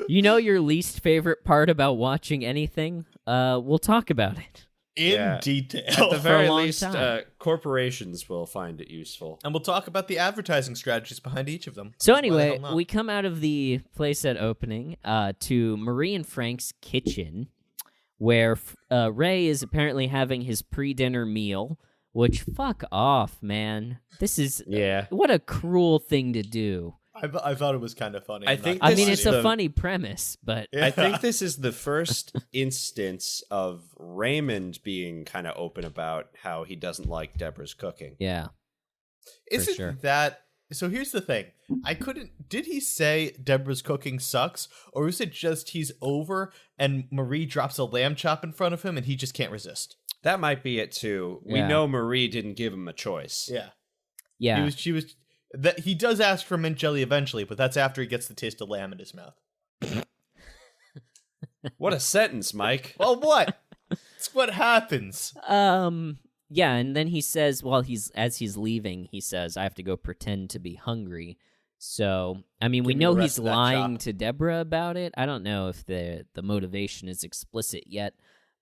You know your least favorite part about watching anything? We'll talk about it. In Yeah. detail. At the a very long least, time. corporations will find it useful. And we'll talk about the advertising strategies behind each of them. So Why the anyway, hell not? we come out of the playset opening to Marie and Frank's kitchen, where Ray is apparently having his pre-dinner meal, which fuck off, man. This is Yeah. what a cruel thing to do. I thought it was kind of funny. I I'm not think gonna I mean, lie it's to a you. funny premise, but Yeah. I think this is the first instance of Raymond being kind of open about how he doesn't like Debra's cooking. yeah. Isn't sure. that so? Here's the thing. Did he say Debra's cooking sucks, or is it just he's over and Marie drops a lamb chop in front of him and he just can't resist? That might be it too. We Yeah. know Marie didn't give him a choice. Yeah. Yeah. She was that he does ask for mint jelly eventually, but that's after he gets the taste of lamb in his mouth. What a sentence, Mike. Well, what? It's what happens. Yeah, and then he says as he's leaving, he says, I have to go pretend to be hungry. So, I mean, we Give me know the he's rest of that lying chop. to Debra about it. I don't know if the motivation is explicit yet,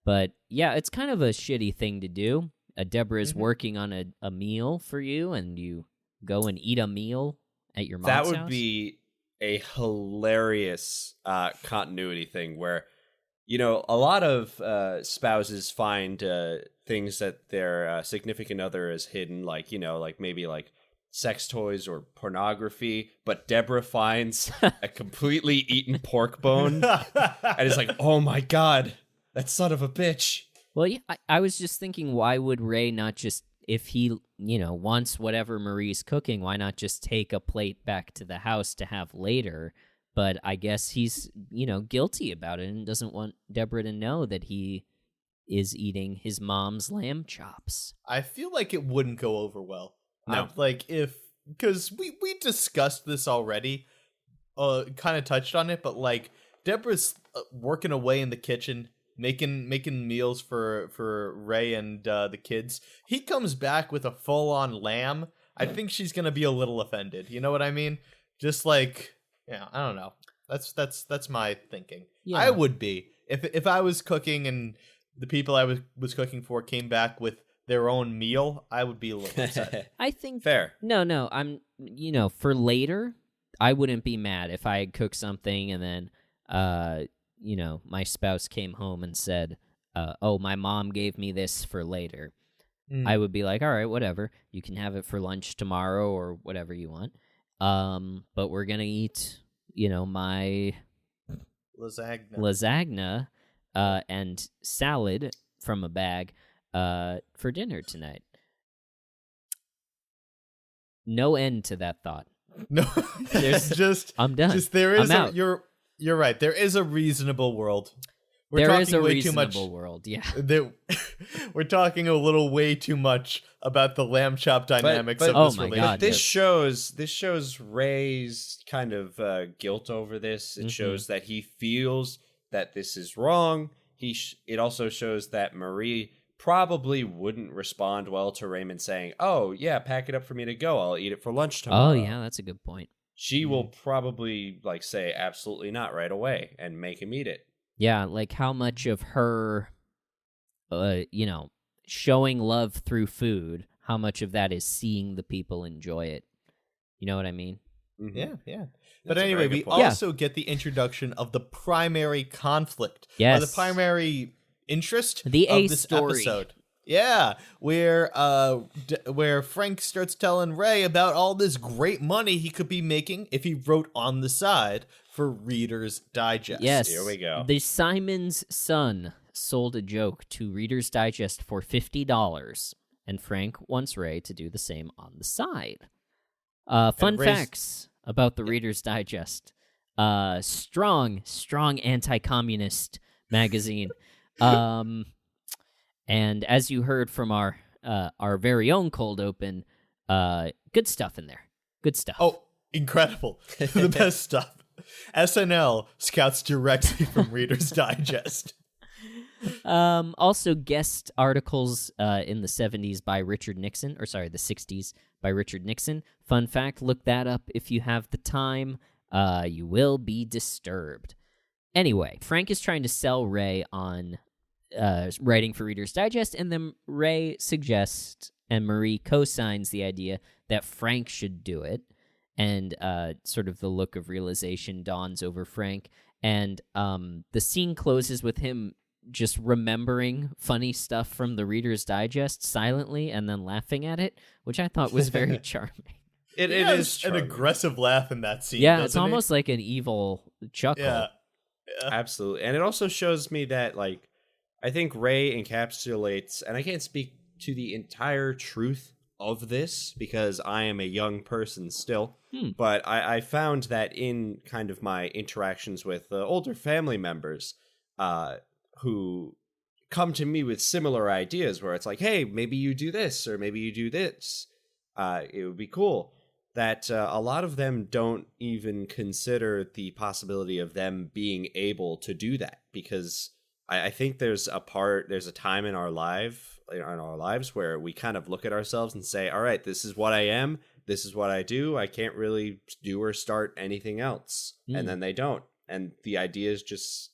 but yeah, it's kind of a shitty thing to do. Debra is Mhm. working on a meal for you, and you go and eat a meal at your mom's That would house? be a hilarious continuity thing where, you know, a lot of spouses find things that their significant other is hidden, like, you know, like maybe like sex toys or pornography, but Debra finds a completely eaten pork bone and is like, oh my God, that son of a bitch. Well, yeah, I was just thinking, why would Ray not just, if he, wants whatever Marie's cooking, why not just take a plate back to the house to have later? But I guess he's, guilty about it and doesn't want Debra to know that he is eating his mom's lamb chops. I feel like it wouldn't go over well. No. Because we discussed this already, kind of touched on it, but like Debra's working away in the kitchen, making meals for Ray and the kids. He comes back with a full-on lamb. I think she's gonna be a little offended. You know what I mean? Just like, yeah, I don't know. That's my thinking. Yeah. I would be if I was cooking and the people I was cooking for came back with their own meal, I would be a little upset. I think Fair. No, I'm for later, I wouldn't be mad if I had cooked something and then my spouse came home and said, oh, my mom gave me this for later. I would be like, all right, whatever. You can have it for lunch tomorrow or whatever you want. But we're going to eat, my lasagna and salad from a bag for dinner tonight. No end to that thought. No, there's just I'm done. Just there is I'm out. You're right. There is a reasonable world. There is a way too much. reasonable world, yeah. We're talking a little way too much about the lamb chop dynamics but- of Oh this my relationship. God, This shows Ray's kind of guilt over this. It Mhm. shows that he feels that this is wrong. It also shows that Marie probably wouldn't respond well to Raymond saying, "Oh yeah, pack it up for me to go. I'll eat it for lunch tomorrow." Oh, yeah, that's a good point. She will probably say absolutely not right away and make him eat it. Yeah, like how much of her, showing love through food, how much of that is seeing the people enjoy it? You know what I mean? Mhm. Yeah. That's But a anyway, very we good point. also get the introduction of the primary conflict. Yes. Or the primary interest The of A this story. episode. Yeah, where Frank starts telling Ray about all this great money he could be making if he wrote on the side for Reader's Digest. Yes. Here we go. The Simon's son sold a joke to Reader's Digest for $50, and Frank wants Ray to do the same on the side. Fun Ray's- facts about the Reader's Digest. Strong anti-communist magazine. And as you heard from our very own cold open, good stuff in there. Good stuff. Oh, incredible. The best stuff. SNL scouts directly from Reader's Digest. Also, guest articles in the 70s by Richard Nixon, the 60s by Richard Nixon. Fun fact, look that up if you have the time. You will be disturbed. Anyway, Frank is trying to sell Ray on writing for Reader's Digest, and then Ray suggests, and Marie co-signs the idea that Frank should do it, and sort of the look of realization dawns over Frank, and the scene closes with him just remembering funny stuff from the Reader's Digest silently and then laughing at it, which I thought was very charming. It has is an charming. aggressive laugh in that scene. Yeah, it's doesn't he? almost like an evil chuckle. Yeah. Absolutely. And it also shows me that, like, I think Ray encapsulates, and I can't speak to the entire truth of this because I am a young person still, but I found that in kind of my interactions with older family members who come to me with similar ideas where it's like, hey, maybe you do this or maybe you do this. It would be cool. That a lot of them don't even consider the possibility of them being able to do that, because I think there's a time in our lives where we kind of look at ourselves and say, all right, this is what I am, this is what I do, I can't really do or start anything else. And then they don't, and the ideas just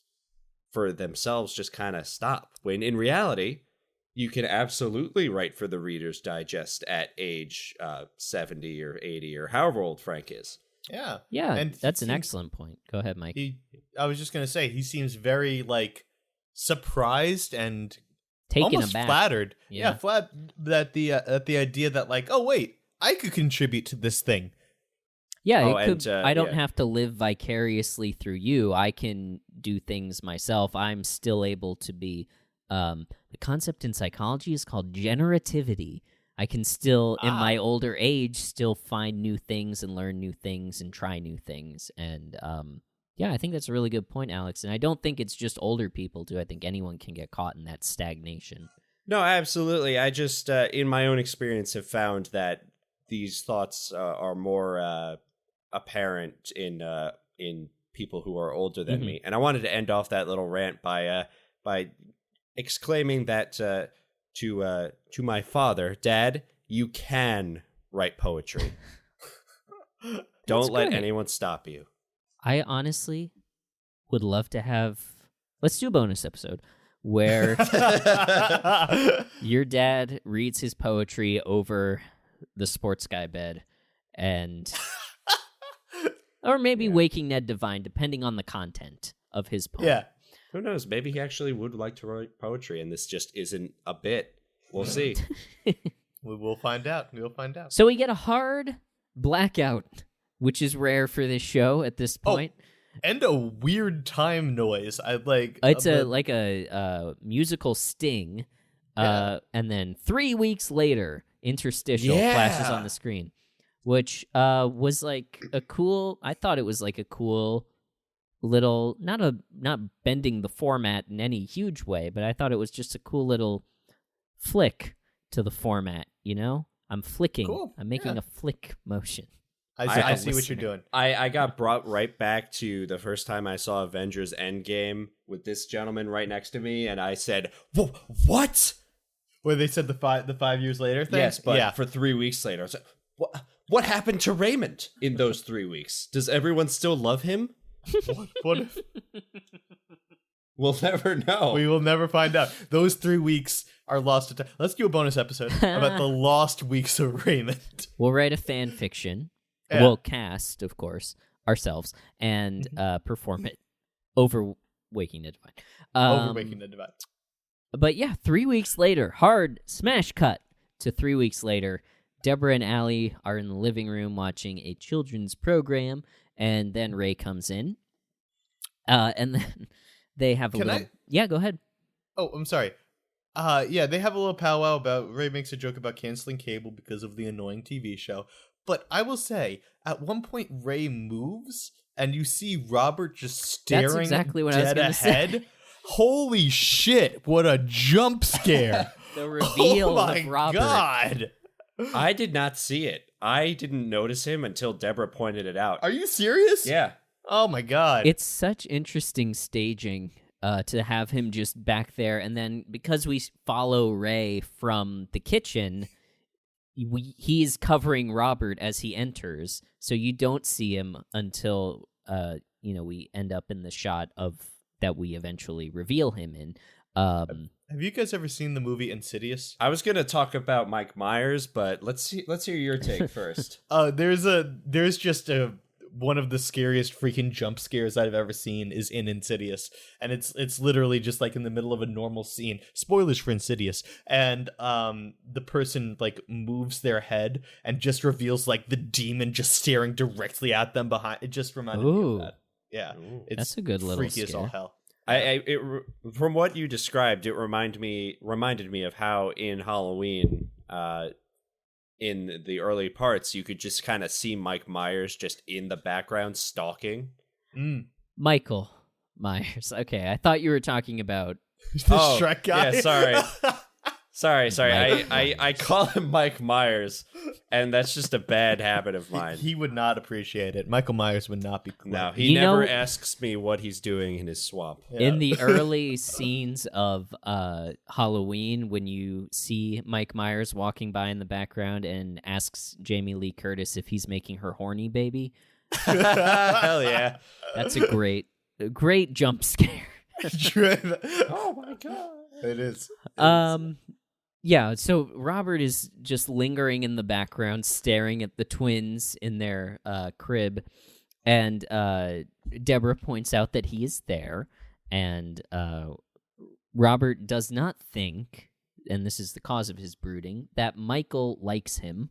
for themselves just kind of stop, when in reality you can absolutely write for the Reader's Digest at age 70 or 80 or however old Frank is. Yeah. Yeah, And that's an excellent point. Go ahead, Mike. I was just going to say, he seems very, like, surprised and Taken almost aback. flattered. Yeah. Flat at the idea that, like, oh, wait, I could contribute to this thing. Yeah, Oh, it could, and, I don't yeah. have to live vicariously through you. I can do things myself. I'm still able to be... the concept in psychology is called generativity. I can still, in my older age, still find new things and learn new things and try new things. And yeah, I think that's a really good point, Alex. And I don't think it's just older people, too. I think anyone can get caught in that stagnation. No, absolutely. I just, in my own experience, have found that these thoughts are more apparent in people who are older than me. And I wanted to end off that little rant by exclaiming that to my father, Dad, you can write poetry. Don't let great. anyone stop you. I honestly would love to have... Let's do a bonus episode where your dad reads his poetry over the sports guy bed, and or maybe Waking Ned Divine, depending on the content of his poem. Yeah. Who knows? Maybe he actually would like to write poetry, and this just isn't a bit. We'll see. We'll find out. We'll find out. So we get a hard blackout, which is rare for this show at this point. And a weird time noise. I like. It's a musical sting, and then 3 weeks later, interstitial flashes on the screen, which was like a cool. I thought it was like a cool little, not bending the format in any huge way, but I thought it was just a cool little flick to the format. You know, I'm flicking. Cool. I'm making a flick motion. I see what you're doing. I got brought right back to the first time I saw Avengers Endgame with this gentleman right next to me, and I said, "What?" Where they said the 5 years later thing? Yes, but for 3 weeks later, I was like, what happened to Raymond in those 3 weeks? Does everyone still love him? What if We'll never know. we will never find out? Those 3 weeks are lost to time. Let's do a bonus episode about the lost weeks of Raymond. We'll write a fan fiction. Yeah. We'll cast, of course, ourselves and perform it over Waking Ned Divine. Over Waking Ned Divine. But yeah, 3 weeks later, hard smash cut to 3 weeks later. Deborah and Allie are in the living room watching a children's program, and then Ray comes in. And then they have a little... Yeah, go ahead. Oh, I'm sorry. Yeah, they have a little powwow about... Ray makes a joke about canceling cable because of the annoying TV show. But I will say, at one point, Ray moves, and you see Robert just staring That's exactly what I was dead gonna ahead. say. Holy shit, what a jump scare. The reveal oh my of Robert. God. I did not see it. I didn't notice him until Deborah pointed it out. Are you serious? Yeah. Oh my God. It's such interesting staging to have him just back there, and then because we follow Ray from the kitchen... he's covering Robert as he enters, so you don't see him until we end up in the shot of that we eventually reveal him in. Have you guys ever seen the movie Insidious? I was going to talk about Mike Myers, but let's hear your take first. There's just a one of the scariest freaking jump scares I've ever seen is in Insidious, and it's literally just like in the middle of a normal scene. Spoilers for Insidious, and the person like moves their head and just reveals like the demon just staring directly at them behind. It just reminded me of that. Yeah, it's That's a good little freaky as all scare. hell. From what you described, it reminded me of how in Halloween, in the early parts, you could just kind of see Mike Myers just in the background stalking. Michael Myers. Okay, I thought you were talking about... The Shrek guy. Yeah, sorry. I call him Mike Myers, and that's just a bad habit of mine. He would not appreciate it. Michael Myers would not be cool. No, he never asks me what he's doing in his swamp. Yeah. In the early scenes of Halloween, when you see Mike Myers walking by in the background and asks Jamie Lee Curtis if he's making her horny baby, Hell yeah. that's a great jump scare. Oh my god. It is. Yeah, so Robert is just lingering in the background, staring at the twins in their crib, and Deborah points out that he is there, and Robert does not think, and this is the cause of his brooding, that Michael likes him.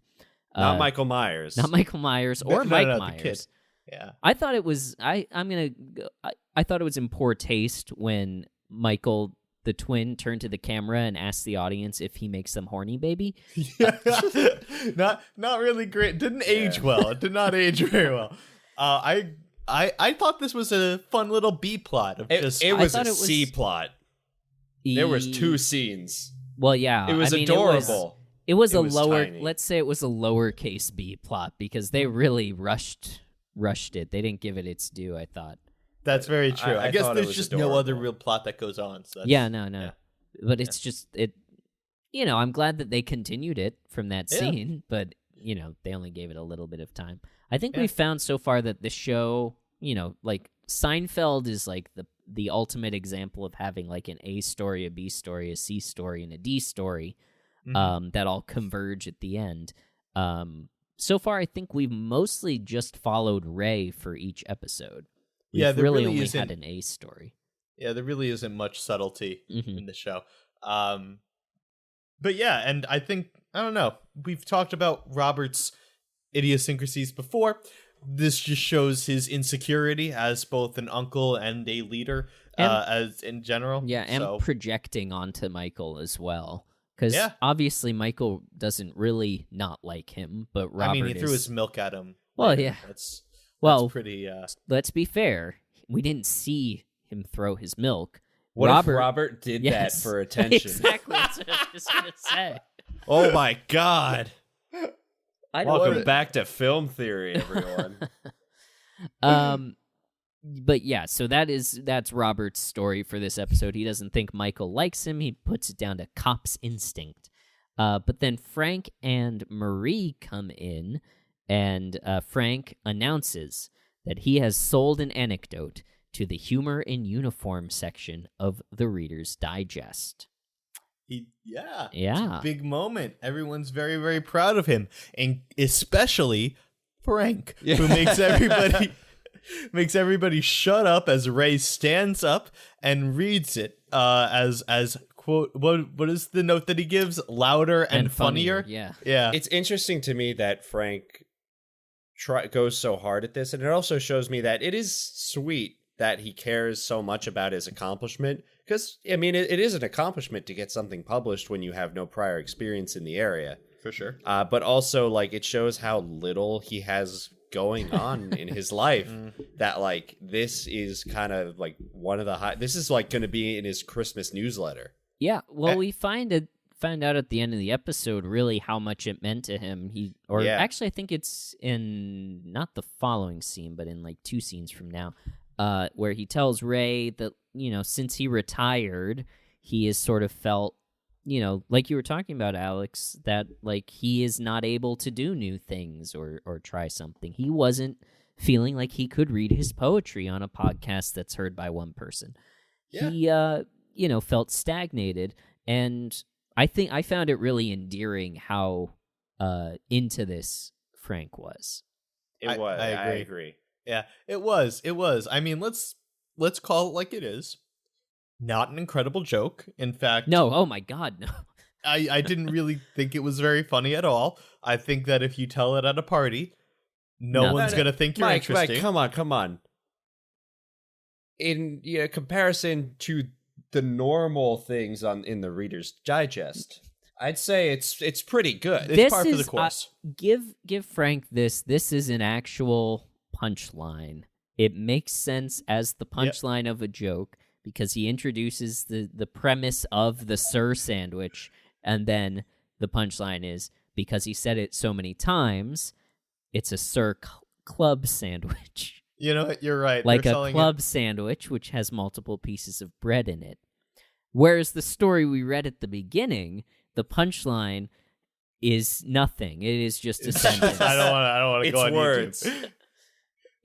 Not Michael Myers. Not Michael Myers or Mike Myers. The kid. Yeah. I thought it was I thought it was in poor taste when Michael the twin turned to the camera and asked the audience if he makes them horny, baby. Yeah. not really great. Didn't age well. It did not age very well. I thought this was a fun little B plot of just. It was a C plot. There was 2 scenes. Well, yeah, it was adorable. It was tiny. Let's say it was a lowercase B plot because they really rushed it. They didn't give it its due, I thought. That's very true. I guess thought there's it was just adorable. no other real plot that goes on. So No. Yeah. But it's just it. I'm glad that they continued it from that scene, but they only gave it a little bit of time. I think we found so far that the show, like Seinfeld is like the ultimate example of having like an A story, a B story, a C story, and a D story, that all converge at the end. So far, I think we've mostly just followed Ray for each episode. We've there really only isn't had an A story. Yeah, there really isn't much subtlety in the show. But yeah, and I think, I don't know, we've talked about Robert's idiosyncrasies before. This just shows his insecurity as both an uncle and a leader, as in general. Yeah, and projecting onto Michael as well. Because obviously Michael doesn't really not like him, but Robert he threw his milk at him. Well, later. yeah. That's Well, pretty... let's be fair. We didn't see him throw his milk. What if Robert did that for attention? Exactly. That's what I was just going to say. Oh my god. Welcome to back to film theory, everyone. But yeah, so that's Robert's story for this episode. He doesn't think Michael likes him. He puts it down to cop's instinct. But then Frank and Marie come in, and Frank announces that he has sold an anecdote to the Humor in Uniform section of the Reader's Digest. Yeah. Yeah. It's a big moment. Everyone's very, very proud of him, and especially Frank, who makes everybody shut up as Ray stands up and reads it as quote, what is the note that he gives? Louder and funnier. Yeah. It's interesting to me that Frank goes so hard at this, and it also shows me that it is sweet that he cares so much about his accomplishment, because it is an accomplishment to get something published when you have no prior experience in the area, for sure. But also, like, it shows how little he has going on in his life. That, like, this is kind of like one of the this is like going to be in his Christmas newsletter. Yeah. Well, we found out at the end of the episode really how much it meant to him. Actually, I think it's in not the following scene, but in like 2 scenes from now, where he tells Ray that, since he retired, he has sort of felt, like you were talking about, Alex, that like he is not able to do new things or try something. He wasn't feeling like he could read his poetry on a podcast that's heard by one person. Yeah. He, felt stagnated, and I think I found it really endearing how into this Frank was. I agree. Yeah, it was. It was. I mean, let's call it like it is. Not an incredible joke. In fact, No, oh my God, no. I didn't really think it was very funny at all. I think that if you tell it at a party, no Nothing. one's going to think you're interesting. Mike, come on. In comparison to the normal things in the Reader's Digest, I'd say it's pretty good. It's par for the course. Give Frank this. This is an actual punchline. It makes sense as the punchline of a joke because he introduces the premise of the Sir sandwich, and then the punchline is because he said it so many times, it's a Sir club sandwich. You know, you're right. Like a club sandwich, which has multiple pieces of bread in it. Whereas the story we read at the beginning, the punchline is nothing. It is just a sentence. I don't want to go on words. YouTube.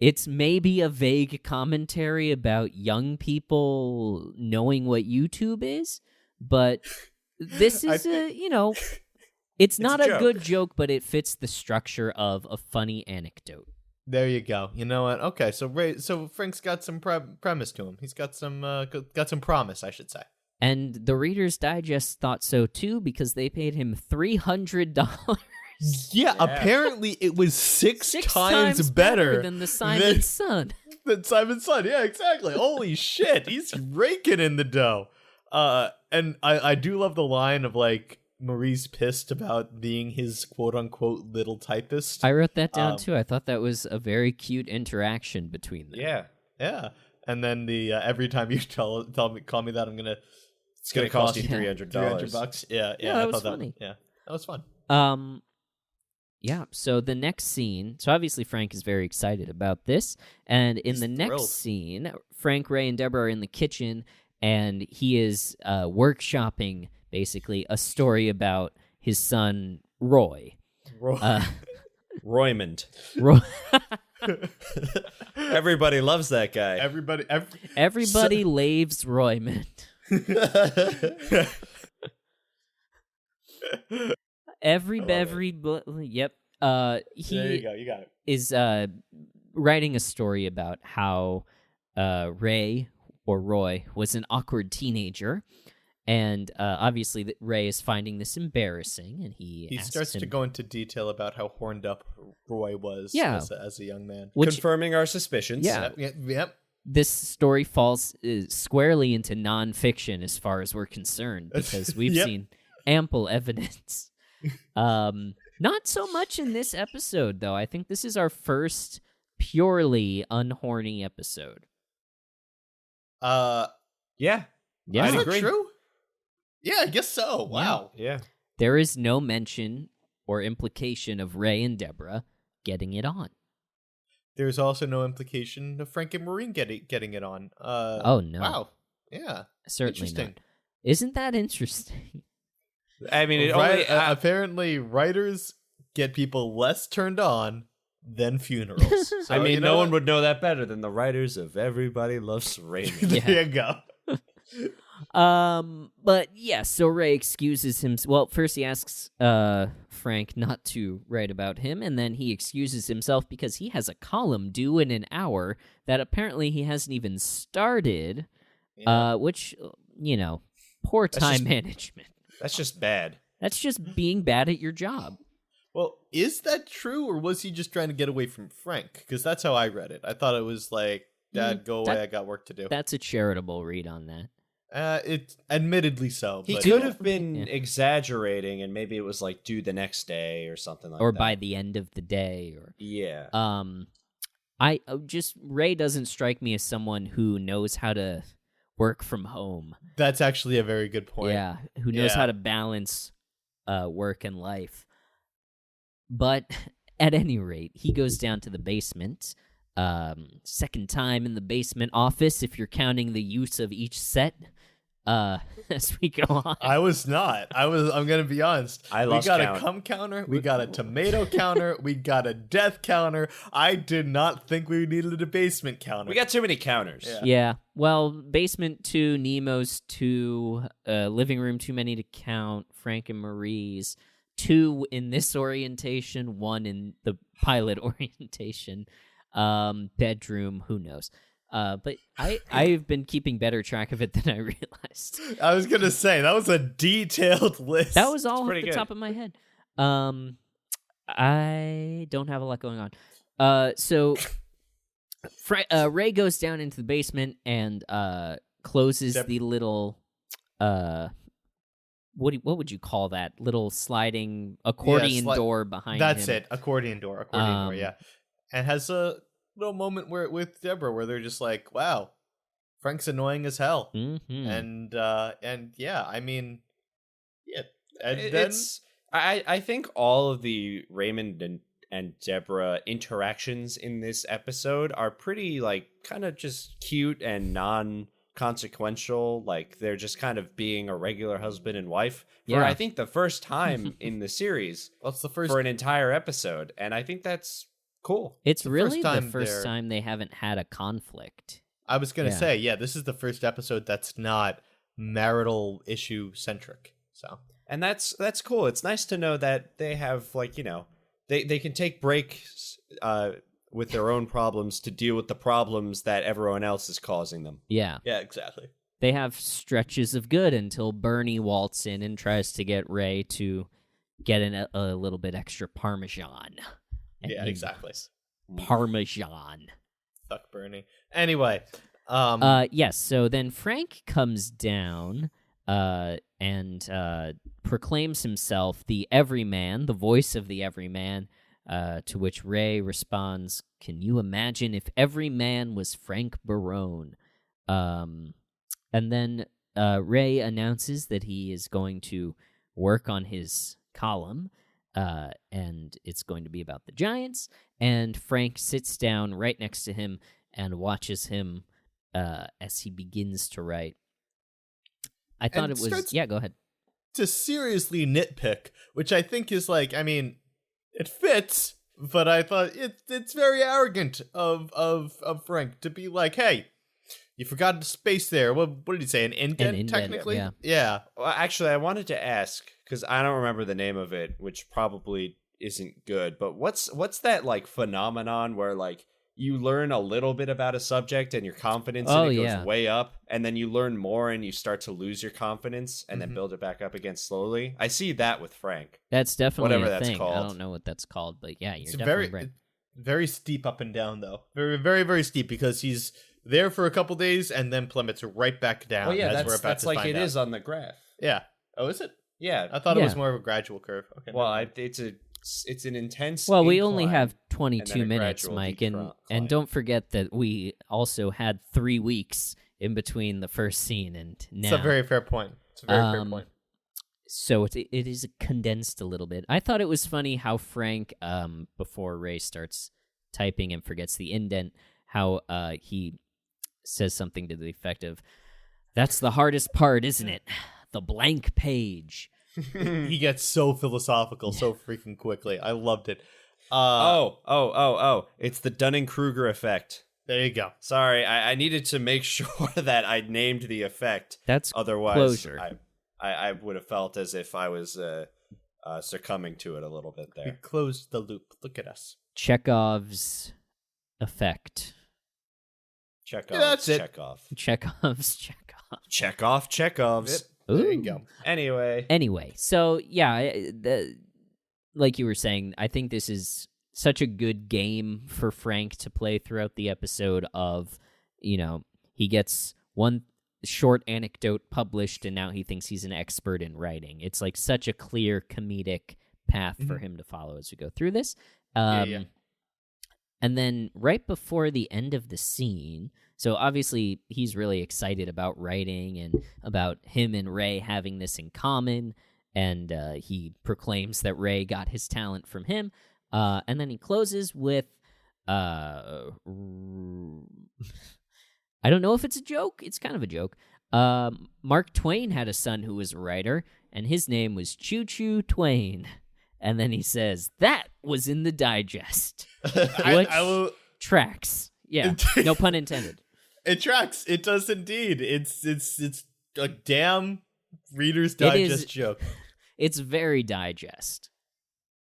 It's maybe a vague commentary about young people knowing what YouTube is, but this is it's not a good joke, but it fits the structure of a funny anecdote. There you go. You know what? Okay, so Frank's got some premise to him. He's got some promise, I should say. And the Reader's Digest thought so too because they paid him $300. Yeah, apparently it was six times better than the Simon's Son. Than Simon's Son, yeah, exactly. Holy shit, he's raking in the dough. And I do love the line of like Marie's pissed about being his quote-unquote little typist. I wrote that down too. I thought that was a very cute interaction between them. Yeah. And then the every time you call me that, it's gonna cost you $300. $300. Yeah. That was funny. That was fun. Yeah, so the next scene, so obviously Frank is very excited about this, and in He's the thrilled. next scene, Frank, Ray, and Deborah are in the kitchen, and he is workshopping, basically, a story about his son, Roy. Roymond. Roy. Everybody loves that guy. Everybody Laves Roymond. Yep. He there you go. You got it. is writing a story about how Ray or Roy was an awkward teenager, and obviously Ray is finding this embarrassing, and he starts to go into detail about how horned up Roy was as a young man, confirming our suspicions. Yeah. Yep. This story falls squarely into nonfiction as far as we're concerned because we've seen ample evidence. Not so much in this episode, though. I think this is our first purely unhorny episode. Yeah. Yeah. Is that true? Yeah, I guess so. Wow. Yeah. There is no mention or implication of Ray and Deborah getting it on. There's also no implication of Frank and Maureen getting it on. Oh, no. Wow. Yeah. Certainly not. Isn't that interesting? I mean, apparently writers get people less turned on than funerals. So, I mean, no one would know that better than the writers of Everybody Loves Raymond. There you go. But yeah, so Ray excuses him. Well, first he asks Frank not to write about him, and then he excuses himself because he has a column due in an hour that apparently he hasn't even started, which, poor time management. That's just bad. That's just being bad at your job. Well, is that true, or was he just trying to get away from Frank? Because that's how I read it. I thought it was like, Dad, go away, I got work to do. That's a charitable read on that. It's admittedly so. He could have been exaggerating, and maybe it was like due the next day or something like that. Or by the end of the day. Ray doesn't strike me as someone who knows how to work from home. That's actually a very good point. Yeah, who knows how to balance work and life. But at any rate, he goes down to the basement. Second time in the basement office, if you're counting the use of each set. As we go on. I was not. I'm going to be honest. I lost count. a cum counter. We got a tomato counter. We got a death counter. I did not think we needed a basement counter. We got too many counters. Yeah. Well, basement 2, Nemo's 2, living room too many to count, Frank and Marie's 2 in this orientation, 1 in the pilot orientation. bedroom, who knows. But I've been keeping better track of it than I realized. I was gonna say that was a detailed list. That was all off pretty the good. top of my head. I don't have a lot going on. So Ray goes down into the basement and closes the little what would you call that? Little sliding accordion door behind him. That's it. Accordion door. Yeah. And has a little moment with Deborah where they're just like, wow, Frank's annoying as hell. Mm-hmm. And yeah, I mean, yeah. And then I think all of the Raymond and Deborah interactions in this episode are pretty like kind of just cute and non-consequential. Like they're just kind of being a regular husband and wife for I think the first time in the series. Well, it's the first for an entire episode, and I think that's cool. It's really the first first time they haven't had a conflict. I was gonna say, this is the first episode that's not marital issue centric. So, and that's cool. It's nice to know that they have like, you know, they can take breaks with their own problems to deal with the problems that everyone else is causing them. Yeah. Yeah, exactly. They have stretches of good until Bernie waltz in and tries to get Ray to get in a little bit extra Parmesan. Yeah, exactly. Parmesan. Fuck Bernie. Anyway. Yes, so then Frank comes down and proclaims himself the everyman, the voice of the everyman, to which Ray responds, "Can you imagine if every man was Frank Barone?" And then Ray announces that he is going to work on his column, and it's going to be about the Giants, and Frank sits down right next to him and watches him as he begins to write. I thought it was... Yeah, go ahead. To seriously nitpick, which I think is like, I mean, it fits, but I thought it's very arrogant of Frank to be like, hey, you forgot the space there. What did he say? An indent, technically? Yeah. Well, actually, I wanted to ask, because I don't remember the name of it, which probably isn't good, but what's that like phenomenon where like you learn a little bit about a subject and your confidence in it goes way up, and then you learn more and you start to lose your confidence and then build it back up again slowly? I see that with Frank. That's definitely whatever a that's thing. called. I don't know what that's called, but yeah, you're It's definitely right. Very steep up and down, though. Very, very, very steep, because he's there for a couple days and then plummets right back down. Oh yeah, as we're about that's to like find it out. is on the graph. Yeah. Oh, is it? Yeah. I thought it was more of a gradual curve. Okay. Well, it's an intense. Well, we only incline have and 22 then a minutes, gradual Mike, decline. and don't forget that we also had 3 weeks in between the first scene and now. It's a very fair point. It's a very fair point. So it is condensed a little bit. I thought it was funny how Frank, before Ray starts typing and forgets the indent, how he says something to the effect of, "That's the hardest part, isn't it? The blank page." He gets so philosophical so freaking quickly. I loved it. It's the Dunning-Kruger effect. There you go. Sorry, I needed to make sure that I named the effect. That's otherwise closure. I would have felt as if I was succumbing to it a little bit We there. closed the loop. Look at us. Chekhov's effect. Chekhov. That's it. Chekhov's. Chekhov's. There you go. Anyway, So yeah, like you were saying, I think this is such a good game for Frank to play throughout the episode of, he gets one short anecdote published and now he thinks he's an expert in writing. It's like such a clear comedic path for him to follow as we go through this. Yeah. And then right before the end of the scene, so obviously he's really excited about writing and about him and Ray having this in common, and he proclaims that Ray got his talent from him. And then he closes with, I don't know if it's a joke. It's kind of a joke. Mark Twain had a son who was a writer, and his name was Choo Choo Twain. And then he says, that was in the digest. Which tracks. Yeah, no pun intended. It tracks. It does indeed. It's a damn Reader's Digest joke. It's very digest.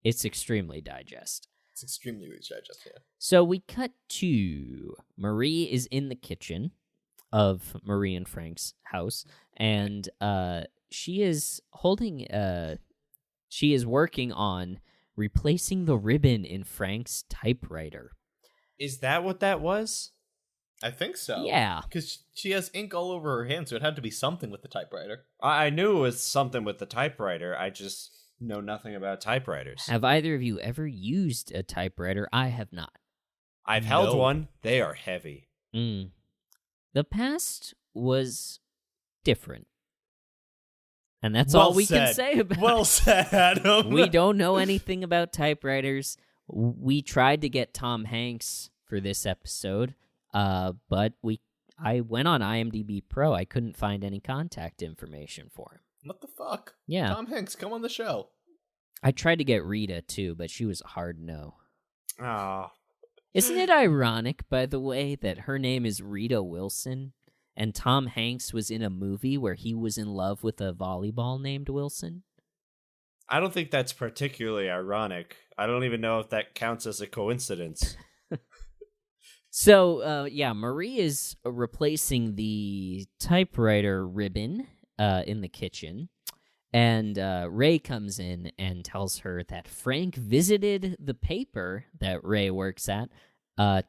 It's extremely digest. It's extremely researched, yeah. So we cut to Marie is in the kitchen of Marie and Frank's house, and she is working on replacing the ribbon in Frank's typewriter. Is that what that was? I think so. Yeah. Because she has ink all over her hand, so it had to be something with the typewriter. I knew it was something with the typewriter. I just know nothing about typewriters. Have either of you ever used a typewriter? I have not. I've held one. They are heavy. The past was different. And that's all we can say about it. Well said, Adam. We don't know anything about typewriters. We tried to get Tom Hanks for this episode, but I went on IMDb Pro. I couldn't find any contact information for him. What the fuck? Yeah. Tom Hanks, come on the show. I tried to get Rita, too, but she was a hard no. Oh. Isn't it ironic, by the way, that her name is Rita Wilson, and Tom Hanks was in a movie where he was in love with a volleyball named Wilson? I don't think that's particularly ironic. I don't even know if that counts as a coincidence. So, Marie is replacing the typewriter ribbon in the kitchen, and Ray comes in and tells her that Frank visited the paper that Ray works at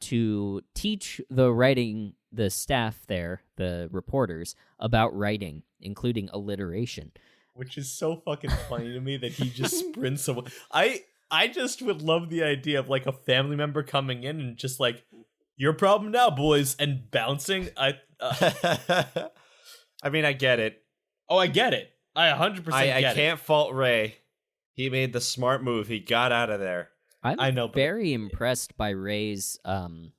to teach the staff there, the reporters, about writing, including alliteration. Which is so fucking funny to me that he just sprints away. I just would love the idea of like a family member coming in and just like, your problem now, boys, and bouncing. I mean, I get it. Oh, I get it. I 100% get it. I can't fault Ray. He made the smart move. He got out of there. I know, very impressed by Ray's, telework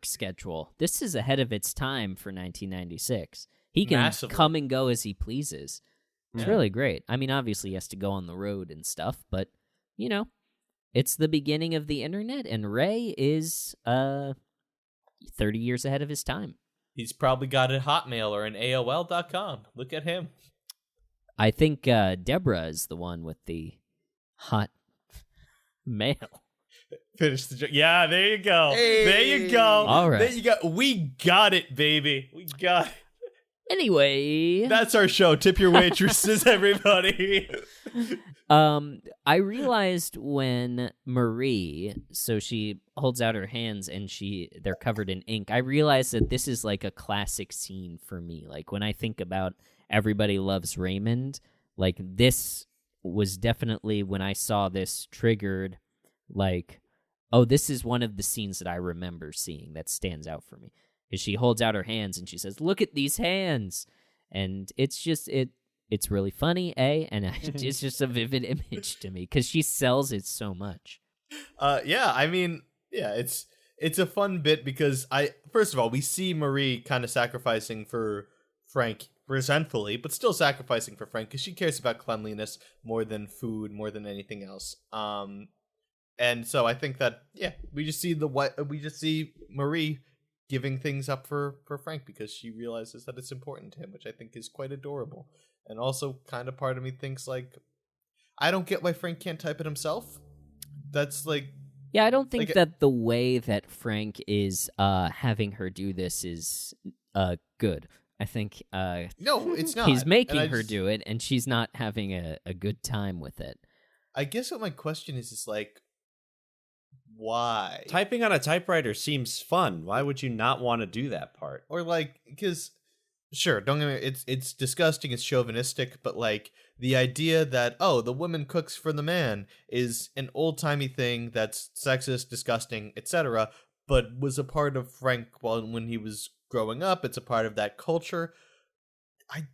schedule. This is ahead of its time for 1996. He can come and go as he pleases. It's really great. I mean, obviously he has to go on the road and stuff, but, it's the beginning of the internet, and Ray is 30 years ahead of his time. He's probably got a Hotmail or an AOL.com. Look at him. I think Debra is the one with the hot mail. Finish the joke. Yeah, there you go. Hey. There you go. All right. There you go. We got it, baby. We got it. Anyway. That's our show. Tip your waitresses, everybody. I realized when Marie, so she holds out her hands and they're covered in ink. I realized that this is like a classic scene for me. Like when I think about Everybody Loves Raymond, like this was definitely when I saw this triggered, like, oh, this is one of the scenes that I remember seeing that stands out for me. Is she holds out her hands and she says, "Look at these hands," and it's just it's really funny, and it's just a vivid image to me because she sells it so much. I mean, it's a fun bit because first of all, we see Marie kind of sacrificing for Frank resentfully, but still sacrificing for Frank because she cares about cleanliness more than food, more than anything else. And so I think that we just see Marie giving things up for Frank because she realizes that it's important to him, which I think is quite adorable. And also kind of part of me thinks like, I don't get why Frank can't type it himself. That's like... Yeah, I don't think that the way that Frank is having her do this is good. I think... no, it's not. He's making her do it, and she's not having a good time with it. I guess what my question is like, why? Typing on a typewriter seems fun. Why would you not want to do that part? Or like, because sure, don't get me, it's disgusting, it's chauvinistic, but like the idea that the woman cooks for the man is an old-timey thing that's sexist, disgusting, etc., but was a part of Frank when he was growing up. It's a part of that culture. I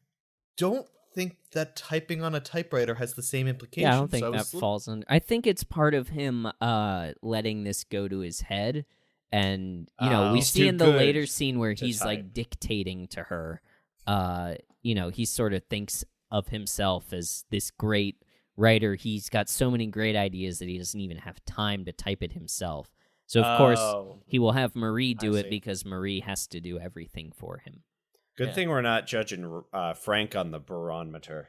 don't think that typing on a typewriter has the same implications. Yeah, I don't think that falls under. I think it's part of him letting this go to his head, and we see in the later scene where he's like dictating to her. He sort of thinks of himself as this great writer. He's got so many great ideas that he doesn't even have time to type it himself. So of course he will have Marie do it because Marie has to do everything for him. Good thing we're not judging Frank on the Baronmeter.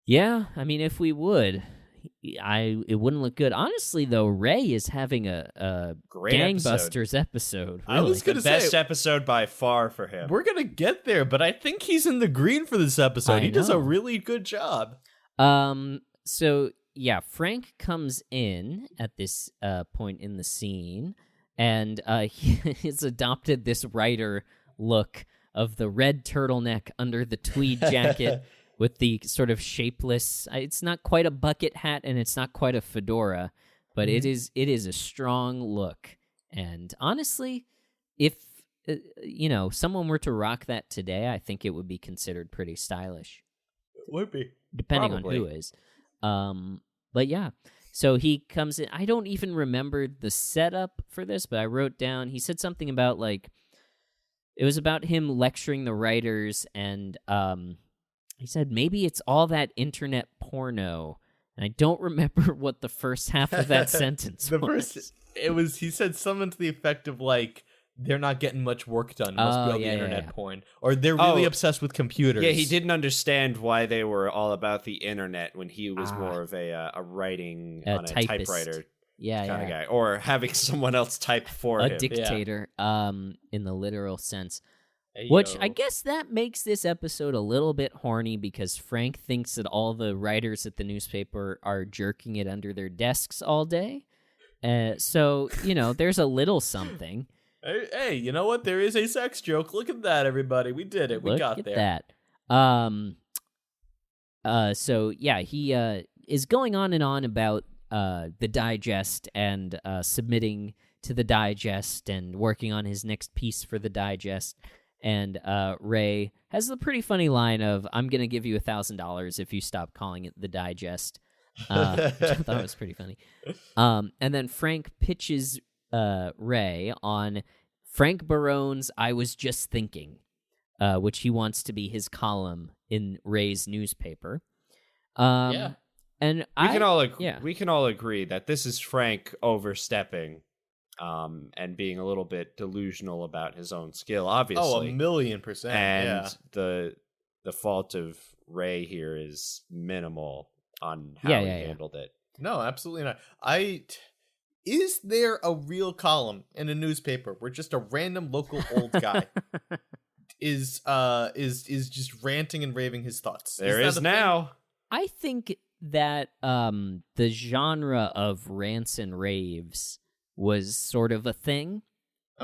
Yeah, I mean, if we would, it wouldn't look good. Honestly, though, Ray is having a Great gangbusters episode. I was The gonna best say, episode by far for him. we're gonna get there, but I think he's in the green for this episode. He does a know. really good job. So yeah, Frank comes in at this point in the scene, and he's adopted this writer look of the red turtleneck under the tweed jacket with the sort of shapeless. It's not quite a bucket hat, and it's not quite a fedora, but it is a strong look. And honestly, if someone were to rock that today, I think it would be considered pretty stylish. It would be. Depending Probably. on who is. But yeah, so he comes in. I don't even remember the setup for this, but I wrote down, he said something about, like, it was about him lecturing the writers, and he said maybe it's all that internet porno. And I don't remember what the first half of that sentence was. He said something to the effect of, like, they're not getting much work done. Must be all the internet porn. Or they're really obsessed with computers. Yeah, he didn't understand why they were all about the internet when he was more of a writing on a typewriter kind of guy. Or having someone else type for him. A dictator, in the literal sense. Hey, Which yo. I guess that makes this episode a little bit horny because Frank thinks that all the writers at the newspaper are jerking it under their desks all day. So, there's a little something. Hey, you know what? There is a sex joke. Look at that, everybody. We did it. We got there. Look at that. So, yeah, he is going on and on about the digest and submitting to the digest and working on his next piece for the digest. And Ray has a pretty funny line of, I'm going to give you $1,000 if you stop calling it the digest. Which I thought was pretty funny. And then Frank pitches Ray on Frank Barone's I Was Just Thinking, which he wants to be his column in Ray's newspaper. And we can all agree that this is Frank overstepping and being a little bit delusional about his own skill, obviously. Oh, 1,000,000%. And the fault of Ray here is minimal on how he handled it. No, absolutely not. Is there a real column in a newspaper where just a random local old guy is just ranting and raving his thoughts? There is now. I think that the genre of rants and raves was sort of a thing,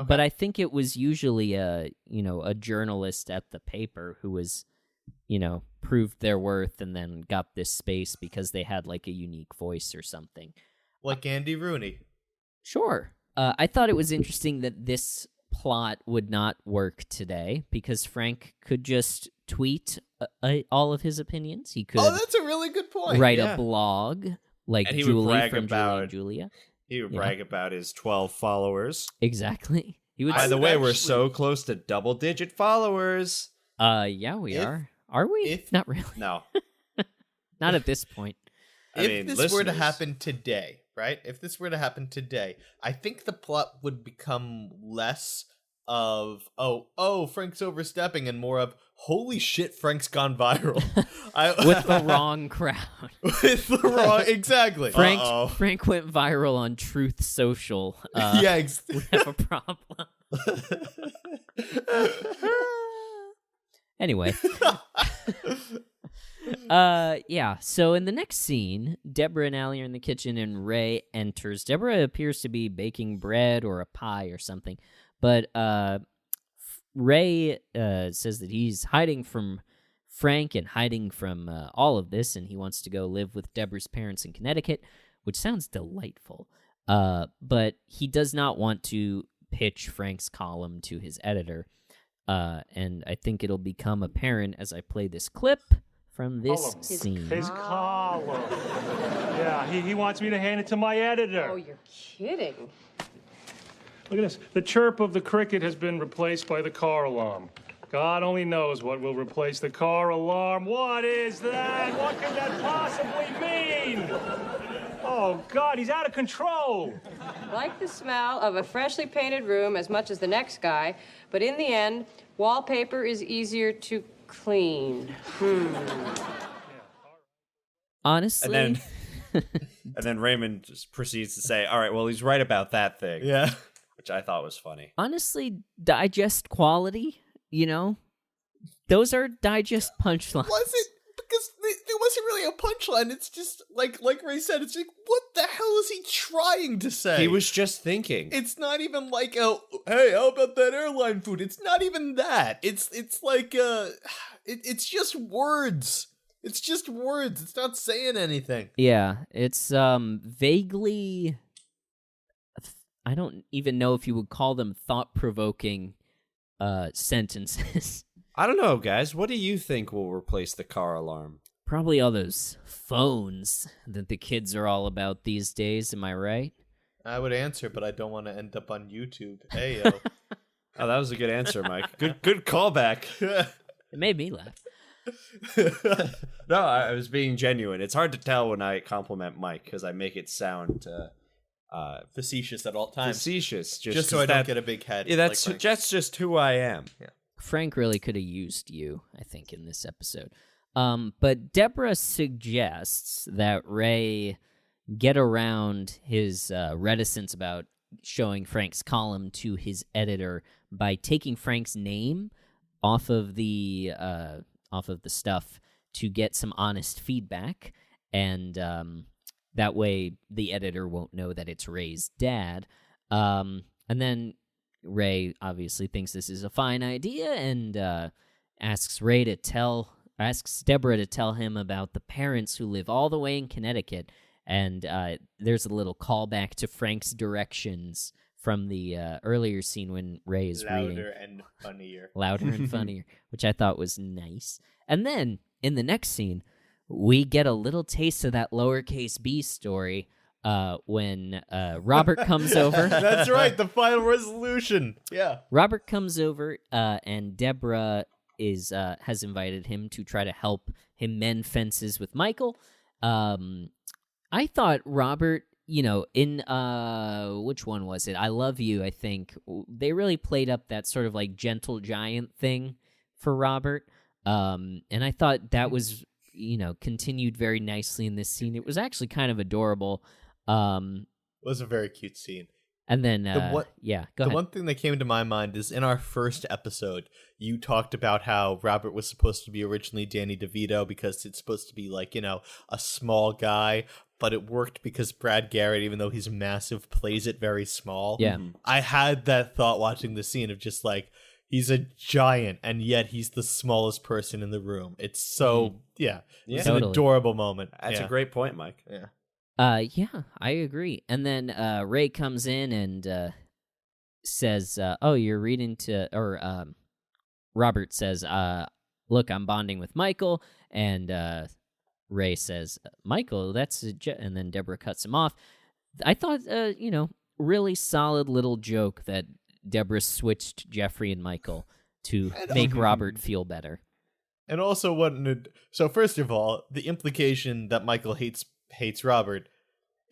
but I think it was usually a journalist at the paper who was, proved their worth and then got this space because they had like a unique voice or something. Like Andy Rooney. Sure. I thought it was interesting that this plot would not work today because Frank could just tweet all of his opinions. He could. Oh, that's a really good point. Write a blog like And he would Julie brag from Julie about- and Julia. He would brag about his 12 followers. Exactly. He would. By the way, we're so close to double-digit followers. Yeah, we are. Are we? Not really. No. Not at this point. If this were to happen today, right? If this were to happen today, I think the plot would become less of Frank's overstepping and more of holy shit, Frank's gone viral. With the wrong crowd. With the wrong exactly. Frank went viral on Truth Social. We have a problem. Anyway. So in the next scene, Debra and Allie are in the kitchen and Ray enters. Debra appears to be baking bread or a pie or something, but Ray says that he's hiding from Frank and hiding from all of this, and he wants to go live with Debra's parents in Connecticut, which sounds delightful. But he does not want to pitch Frank's column to his editor, and I think it'll become apparent as I play this clip from this scene. His column. Yeah, he wants me to hand it to my editor. Oh, you're kidding. Look at this. The chirp of the cricket has been replaced by the car alarm. God only knows what will replace the car alarm. What is that? What can that possibly mean? Oh, God, he's out of control. Like the smell of a freshly painted room as much as the next guy, but in the end, wallpaper is easier to clean. Honestly, And And then Raymond just proceeds to say, all right, well, he's right about that thing. Yeah. Which I thought was funny. Honestly, digest quality, those are digest punchlines. Was it? Because there wasn't really a punchline. It's just, like Ray said, it's like, what the hell is he trying to say? He was just thinking. It's not even like, hey, how about that airline food? It's not even that. It's like, it's just words. It's just words. It's not saying anything. Yeah, it's vaguely... I don't even know if you would call them thought-provoking sentences. I don't know, guys. What do you think will replace the car alarm? Probably all those phones that the kids are all about these days, am I right? I would answer, but I don't want to end up on YouTube. Hey, yo. Oh, that was a good answer, Mike. Good callback. It made me laugh. No, I was being genuine. It's hard to tell when I compliment Mike because I make it sound Facetious at all times. facetious. Just so I don't get a big head. Yeah, that's just who I am. Yeah. Frank really could have used you, I think, in this episode. But Debra suggests that Ray get around his reticence about showing Frank's column to his editor by taking Frank's name off of the stuff to get some honest feedback, and that way the editor won't know that it's Ray's dad. And then Ray obviously thinks this is a fine idea and asks Debra to tell him about the parents who live all the way in Connecticut. And there's a little callback to Frank's directions from the earlier scene when Ray is reading. Louder and funnier. Louder and funnier, which I thought was nice. And then, in the next scene, we get a little taste of that lowercase b story when Robert comes over. That's right, the final resolution. Yeah. Robert comes over, and Debra has invited him to try to help him mend fences with Michael. I thought Robert, in which one was it? I Love You, I think. They really played up that sort of like gentle giant thing for Robert. And I thought that was, continued very nicely in this scene. It was actually kind of adorable. It was a very cute scene. And then, go ahead. The one thing that came to my mind is in our first episode, you talked about how Robert was supposed to be originally Danny DeVito because it's supposed to be like, a small guy, but it worked because Brad Garrett, even though he's massive, plays it very small. Yeah. I had that thought watching the scene of just like, he's a giant, and yet he's the smallest person in the room. It's so, it's Totally. an adorable moment. That's a great point, Mike. Yeah. Yeah, I agree. And then Ray comes in and says, "Oh, you're reading to," or Robert says, "Look, I'm bonding with Michael," and Ray says, "Michael, that's," and then Debra cuts him off. I thought, really solid little joke that Debra switched Jeffrey and Michael to make Robert feel better. And also, so first of all, the implication that Michael hates Robert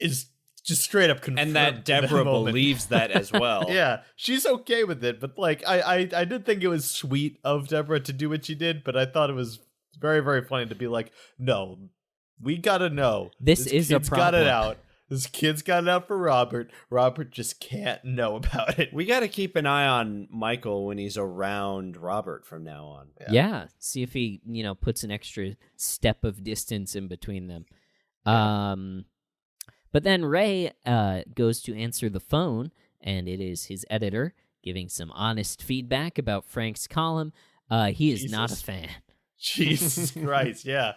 is just straight up confirmed. And that Debra believes that as well. Yeah, she's okay with it, but like I did think it was sweet of Debra to do what she did, but I thought it was very, very funny to be like, no, we gotta know. This is a problem. Got it out. This kid's got it out for Robert. Robert just can't know about it. We got to keep an eye on Michael when he's around Robert from now on. Yeah, see if he, puts an extra step of distance in between them. But then Ray goes to answer the phone, and it is his editor giving some honest feedback about Frank's column. He is not a fan. Jesus Christ, yeah.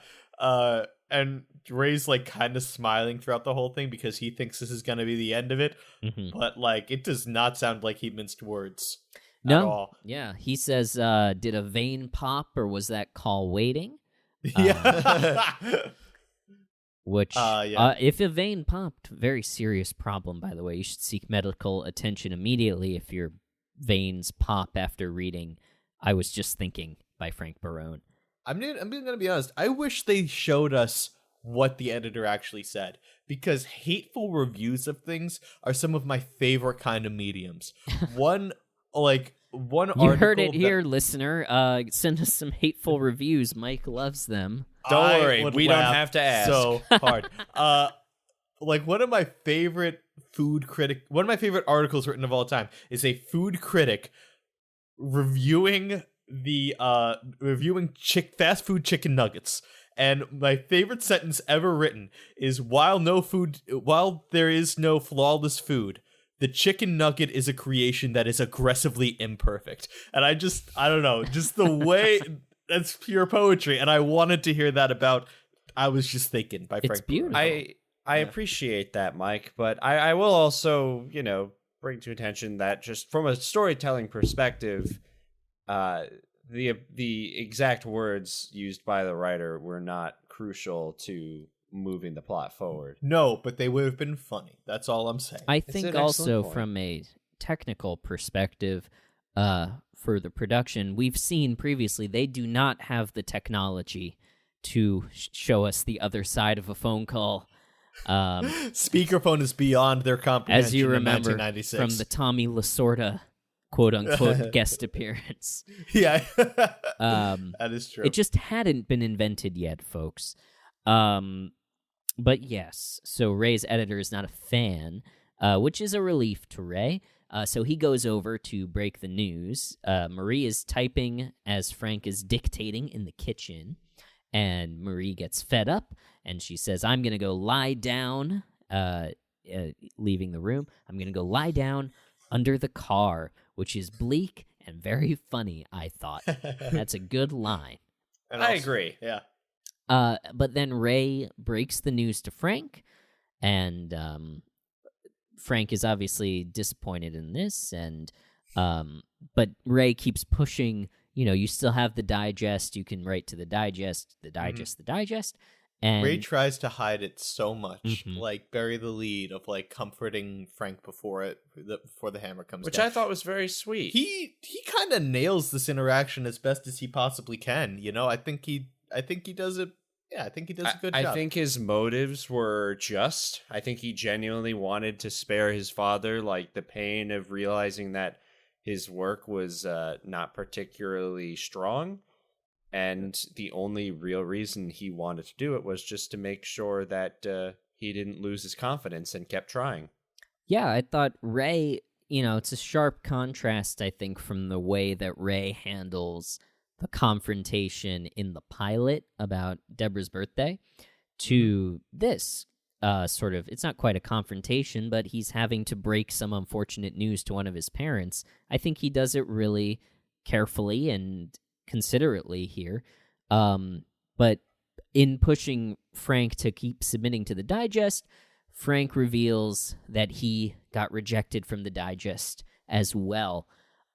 And Ray's like kind of smiling throughout the whole thing because he thinks this is going to be the end of it. Mm-hmm. But like, it does not sound like he minced words at No, all. yeah. He says, did a vein pop or was that call waiting? Yeah. Which, yeah. if a vein popped, very serious problem, by the way. You should seek medical attention immediately if your veins pop after reading I Was Just Thinking by Frank Barone. I'm gonna be honest. I wish they showed us what the editor actually said, because hateful reviews of things are some of my favorite kind of mediums. One article. You heard it here, listener. Send us some hateful reviews. Mike loves them. Don't I worry, would we don't laugh have to ask. so hard. one of my favorite articles written of all time is a food critic reviewing fast food chicken nuggets. And my favorite sentence ever written is, while there is no flawless food, the chicken nugget is a creation that is aggressively imperfect. And I don't know, just the way that's pure poetry. And I wanted to hear that about I Was Just Thinking by Frank. It's beautiful. I appreciate that, Mike, but I will also, bring to attention that just from a storytelling perspective, the exact words used by the writer were not crucial to moving the plot forward. No, but they would have been funny. That's all I'm saying. I think also from a technical perspective, for the production, we've seen previously they do not have the technology to show us the other side of a phone call. Speakerphone is beyond their comprehension. As you remember in 1996. from the Tommy Lasorda quote-unquote guest appearance. Yeah, that is true. It just hadn't been invented yet, folks. But yes, so Ray's editor is not a fan, which is a relief to Ray. So he goes over to break the news. Marie is typing as Frank is dictating in the kitchen, and Marie gets fed up, and she says, I'm going to go lie down, leaving the room. I'm going to go lie down under the car, which is bleak and very funny, I thought. That's a good line. And I also, agree. Yeah. But then Ray breaks the news to Frank, and Frank is obviously disappointed in this, and but Ray keeps pushing, you still have the digest, you can write to the digest, the digest, and Ray tries to hide it so much, bury the lead of comforting Frank before the hammer comes Which down. I thought was very sweet. He kind of nails this interaction as best as he possibly can. I think he does it. Yeah, I think he does a good job. I think his motives were just. I think he genuinely wanted to spare his father, the pain of realizing that his work was not particularly strong. And the only real reason he wanted to do it was just to make sure that he didn't lose his confidence and kept trying. Yeah, I thought Ray, it's a sharp contrast, I think, from the way that Ray handles the confrontation in the pilot about Debra's birthday to this sort of, it's not quite a confrontation, but he's having to break some unfortunate news to one of his parents. I think he does it really carefully and considerately here. But in pushing Frank to keep submitting to the digest, Frank reveals that he got rejected from the digest as well.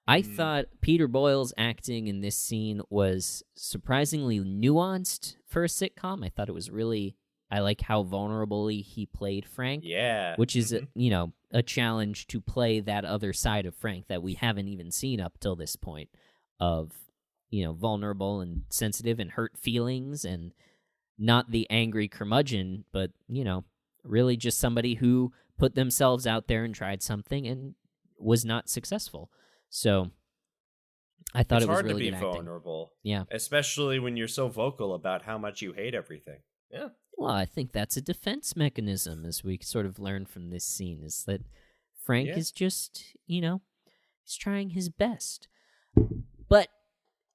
I thought Peter Boyle's acting in this scene was surprisingly nuanced for a sitcom. I thought it was really, I like how vulnerably he played Frank. Yeah. Which is, a challenge to play that other side of Frank that we haven't even seen up till this point of, vulnerable and sensitive and hurt feelings and not the angry curmudgeon, but, really just somebody who put themselves out there and tried something and was not successful. So I thought it's it was hard really to be good acting. vulnerable. Yeah. Especially when you're so vocal about how much you hate everything. Yeah. Well, I think that's a defense mechanism, as we sort of learn from this scene, is that Frank is just, he's trying his best. But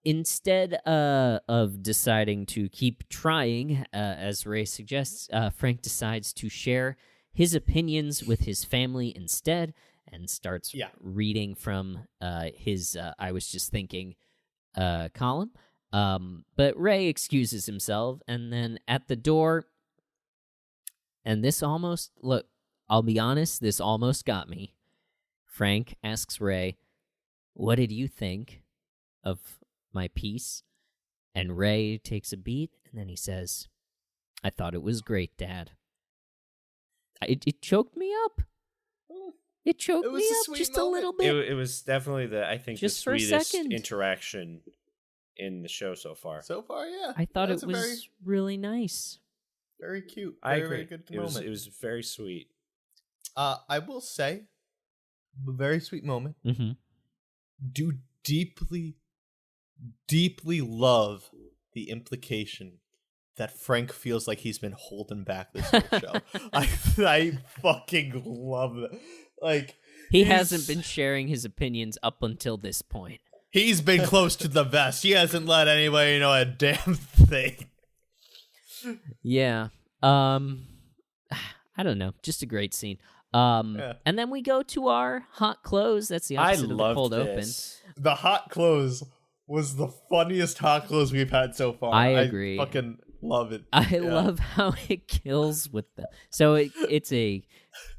instead of deciding to keep trying, as Ray suggests, Frank decides to share his opinions with his family instead, and starts reading from his I Was Just Thinking column. But Ray excuses himself, and then at the door, and this almost, look, I'll be honest, this almost got me. Frank asks Ray, what did you think of my piece? And Ray takes a beat, and then he says, I thought it was great, Dad. It choked me up. It choked me up just moment. a little bit. It was definitely the sweetest interaction in the show so far. So far, yeah. I thought it was really nice. Very cute. I Very, agree. very good It moment. was very sweet. I will say, a very sweet moment. Mm-hmm. Do deeply, deeply love the implication that Frank feels like he's been holding back this whole show. I fucking love that. Like, he hasn't been sharing his opinions up until this point. He's been close to the vest. He hasn't let anybody know a damn thing. Yeah. I don't know. Just a great scene. And then we go to our hot close. That's the opposite of the cold open. The hot close was the funniest hot close we've had so far. I agree. I fucking love it. I love how it kills with them. So it's a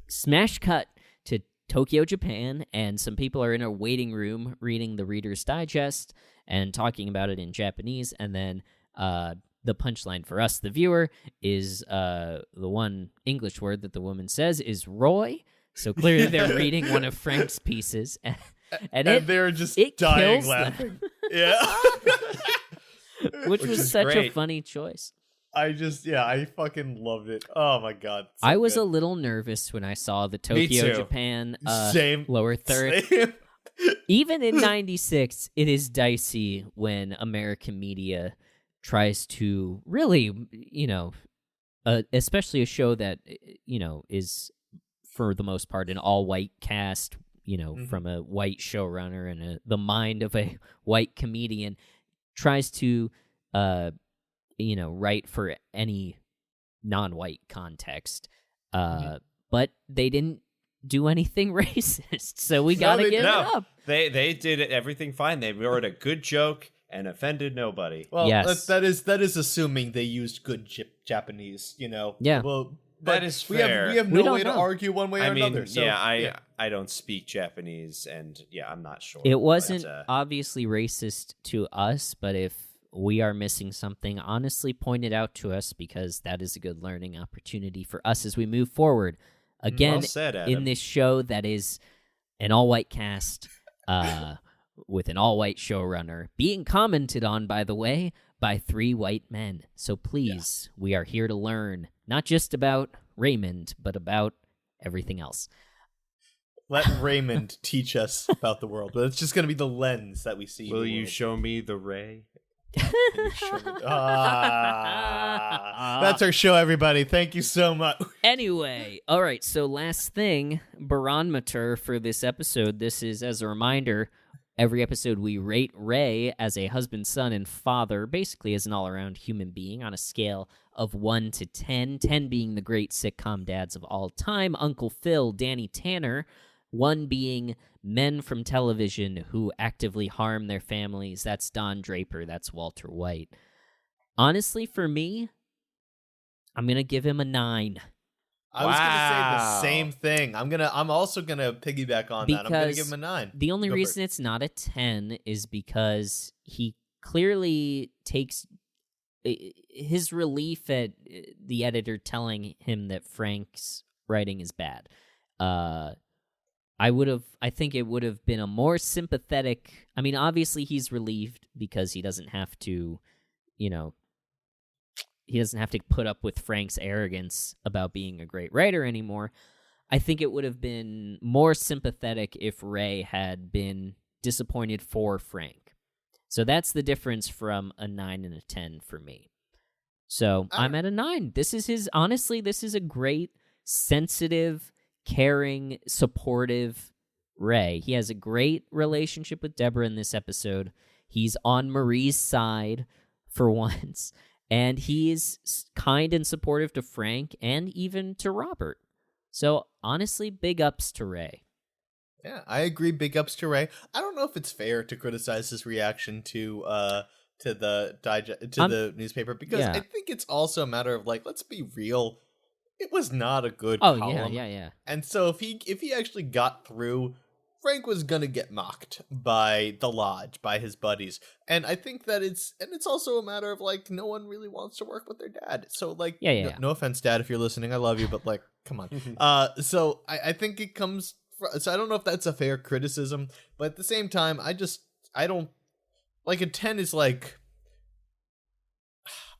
smash cut to Tokyo, Japan, and some people are in a waiting room reading the Reader's Digest and talking about it in Japanese, and then the punchline for us, the viewer, is the one English word that the woman says is Roy. So clearly they're reading one of Frank's pieces, and they're just dying laughing. Yeah. Which was such a funny choice. I fucking loved it. Oh my god. So I was good. a little nervous when I saw the Tokyo, Japan lower third. Same. Even in 96, it is dicey when American media tries to really, especially a show that, is for the most part an all-white cast, from a white showrunner and the mind of a white comedian, tries to, write for any non-white context. But they didn't do anything racist, so we gotta give it up. They did everything fine. They wrote a good joke and offended nobody. Well, yes. that is assuming they used good Japanese, Yeah. Well, that is fair. We have no way to argue one way or another. So, I don't speak Japanese, and I'm not sure. It wasn't obviously racist to us, but if we are missing something, honestly point it out to us, because that is a good learning opportunity for us as we move forward. Again, well said, Adam. In this show that is an all-white cast with an all-white showrunner, being commented on, by the way, by 3 white men. So please, we are here to learn, not just about Raymond, but about everything else. Let Raymond teach us about the world, but it's just going to be the lens that we see. Will you show me the ray? That's our show, everybody. Thank you so much. Anyway, all right, so last thing, Baronmeter for this episode. This is, as a reminder, every episode we rate Ray as a husband, son, and father, basically as an all-around human being on a scale of 1 to 10, 10 being the great sitcom dads of all time, Uncle Phil, Danny Tanner, 1 being men from television who actively harm their families. That's Don Draper. That's Walter White. Honestly, for me, I'm going to give him a 9. I was going to say the same thing. I'm also going to piggyback on that. I'm going to give him a 9. The only reason it's not a 10 is because he clearly takes his relief at the editor telling him that Frank's writing is bad. I think it would have been a more sympathetic. I mean, obviously he's relieved because he doesn't have to, he doesn't have to put up with Frank's arrogance about being a great writer anymore. I think it would have been more sympathetic if Ray had been disappointed for Frank. So that's the difference from a 9 and a 10 for me. So I'm at a 9. This is a great, sensitive, caring, supportive Ray. He has a great relationship with Debra in this episode. He's on Marie's side for once, and he is kind and supportive to Frank and even to Robert. So honestly, big ups to Ray. Yeah, I agree. Big ups to Ray. I don't know if it's fair to criticize his reaction to the newspaper, because I think it's also a matter of, like, let's be real. It was not a good column. Yeah. And so if he actually got through, Frank was gonna get mocked by the lodge, by his buddies. And I think that it's also a matter of, like, no one really wants to work with their dad. So, like, no offense, Dad, if you're listening, I love you, but, like, come on. So I think it comes. So I don't know if that's a fair criticism, but at the same time, I don't like, a 10 is like.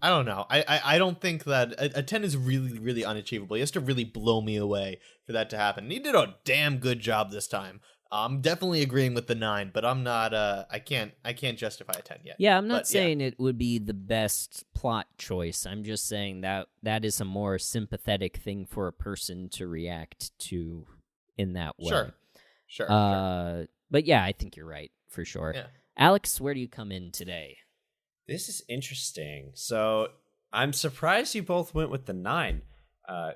I don't know. I don't think that a 10 is really, really unachievable. He has to really blow me away for that to happen. And he did a damn good job this time. I'm definitely agreeing with the 9, but I'm not. I can't justify a 10 yet. Yeah, I'm not But, saying it would be the best plot choice. I'm just saying that is a more sympathetic thing for a person to react to in that way. Sure. But yeah, I think you're right for sure. Yeah. Alex, where do you come in today? This is interesting. So I'm surprised you both went with the 9,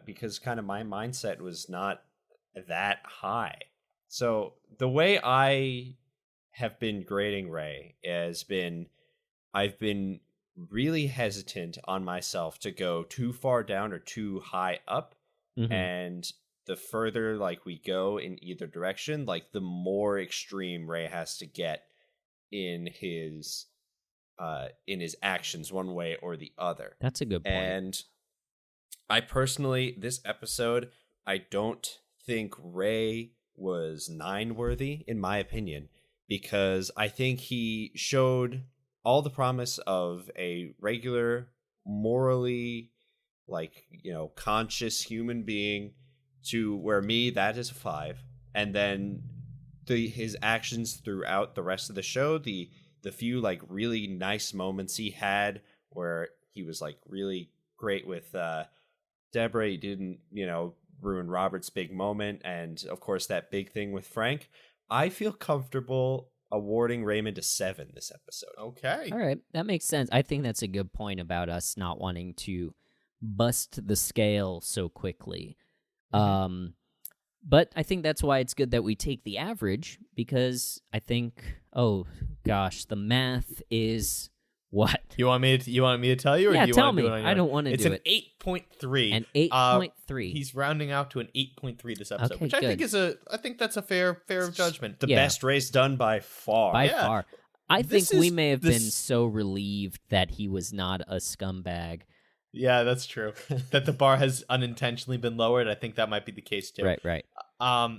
because kind of my mindset was not that high. So the way I have been grading Ray has been, I've been really hesitant on myself to go too far down or too high up. Mm-hmm. And the further like we go in either direction, like the more extreme Ray has to get in his actions one way or the other. That's a good point. And I personally, this episode, I don't think Ray was 9 worthy, in my opinion, because I think he showed all the promise of a regular, morally, conscious human being, to where me, that is a 5. And then his actions throughout the rest of the show, the few really nice moments he had where he was really great with Debra, he didn't, ruin Robert's big moment, and of course that big thing with Frank. I feel comfortable awarding Raymond a 7 this episode. Okay. All right, that makes sense. I think that's a good point about us not wanting to bust the scale so quickly. But I think that's why it's good that we take the average, because I think, oh gosh, the math is what? You want me to tell you, or yeah, do you tell want to me. do it on your I own? don't want to do it. It's an 8.3. An 8.3. He's rounding out to an 8.3 this episode, Okay, which I good. think that's a fair judgment. The Yeah. best Ray's done by far. By Yeah. far. I This think we is- may have been this- so relieved that he was not a scumbag. Yeah, that's true. That the bar has unintentionally been lowered. I think that might be the case too. Right.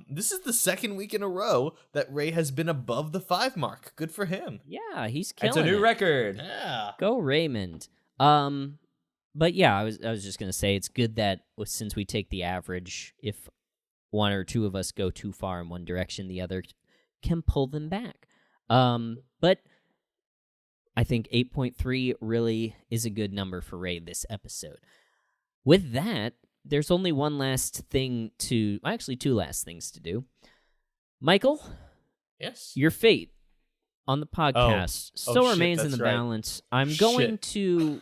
This is the second week in a row that Ray has been above the 5 mark. Good for him. Yeah, he's killing It's a new it. record. Yeah. Go Raymond. But yeah, I was just gonna say it's good that since we take the average, if one or two of us go too far in one direction, the other can pull them back. But I think 8.3 really is a good number for Ray this episode. With that, there's only one last thing actually 2 last things to do. Michael, Yes. your fate on the podcast still shit, remains in that's the right. balance. I'm going to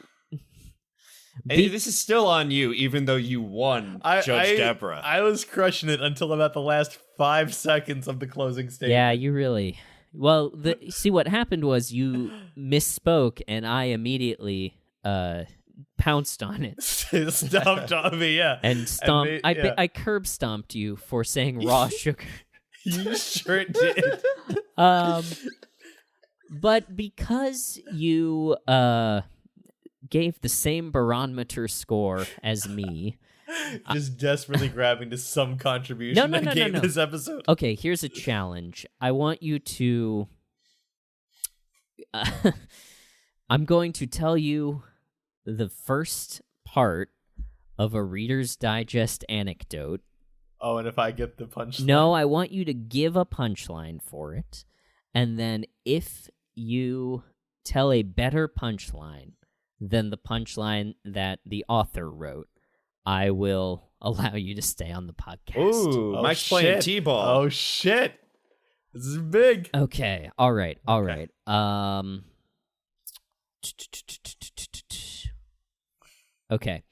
Hey, this is still on you, even though you won, Judge Debra. I was crushing it until about the last 5 seconds of the closing statement. Yeah, you really. Well, see what happened was you misspoke, and I immediately pounced on it Stomped on me, yeah. and stomped. yeah. I curb stomped you for saying raw sugar. You sure did. But because you gave the same Baronmeter score as me. Just desperately grabbing to some contribution No, I gave this episode. Okay, here's a challenge. I want you to... I'm going to tell you the first part of a Reader's Digest anecdote. Oh, and if I get the punchline? No, I want you to give a punchline for it. And then if you tell a better punchline than the punchline that the author wrote, I will allow you to stay on the podcast. Ooh, Oh, Mike's playing shit. T-ball. Oh, shit. This is big. Okay, all right. Okay.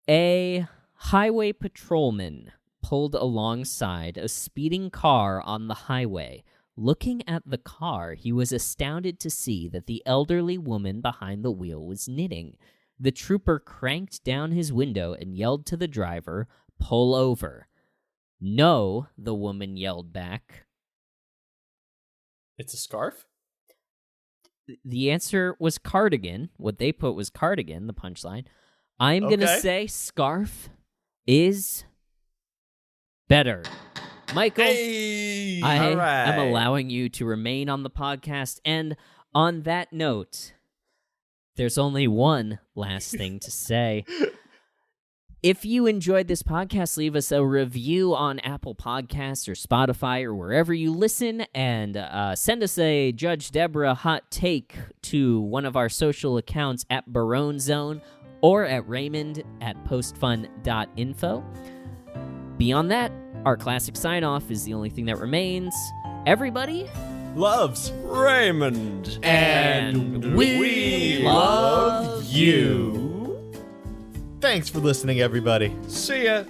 A highway patrolman pulled alongside a speeding car on the highway. Looking at the car, he was astounded to see that the elderly woman behind the wheel was knitting. The trooper cranked down his window and yelled to the driver, "Pull over." "No," the woman yelled back. It's a scarf? The answer was cardigan. What they put was cardigan, the punchline. I'm going to Okay. say scarf is better. Michael, Hey! I all right. am allowing you to remain on the podcast. And on that note, there's only one last thing to say. If you enjoyed this podcast, leave us a review on Apple Podcasts or Spotify or wherever you listen, and send us a Judge Debra hot take to one of our social accounts at Barone Zone or at Raymond@postfun.info. Beyond that, our classic sign-off is the only thing that remains. Everybody Loves Raymond. and we love you. Thanks for listening, everybody. See ya.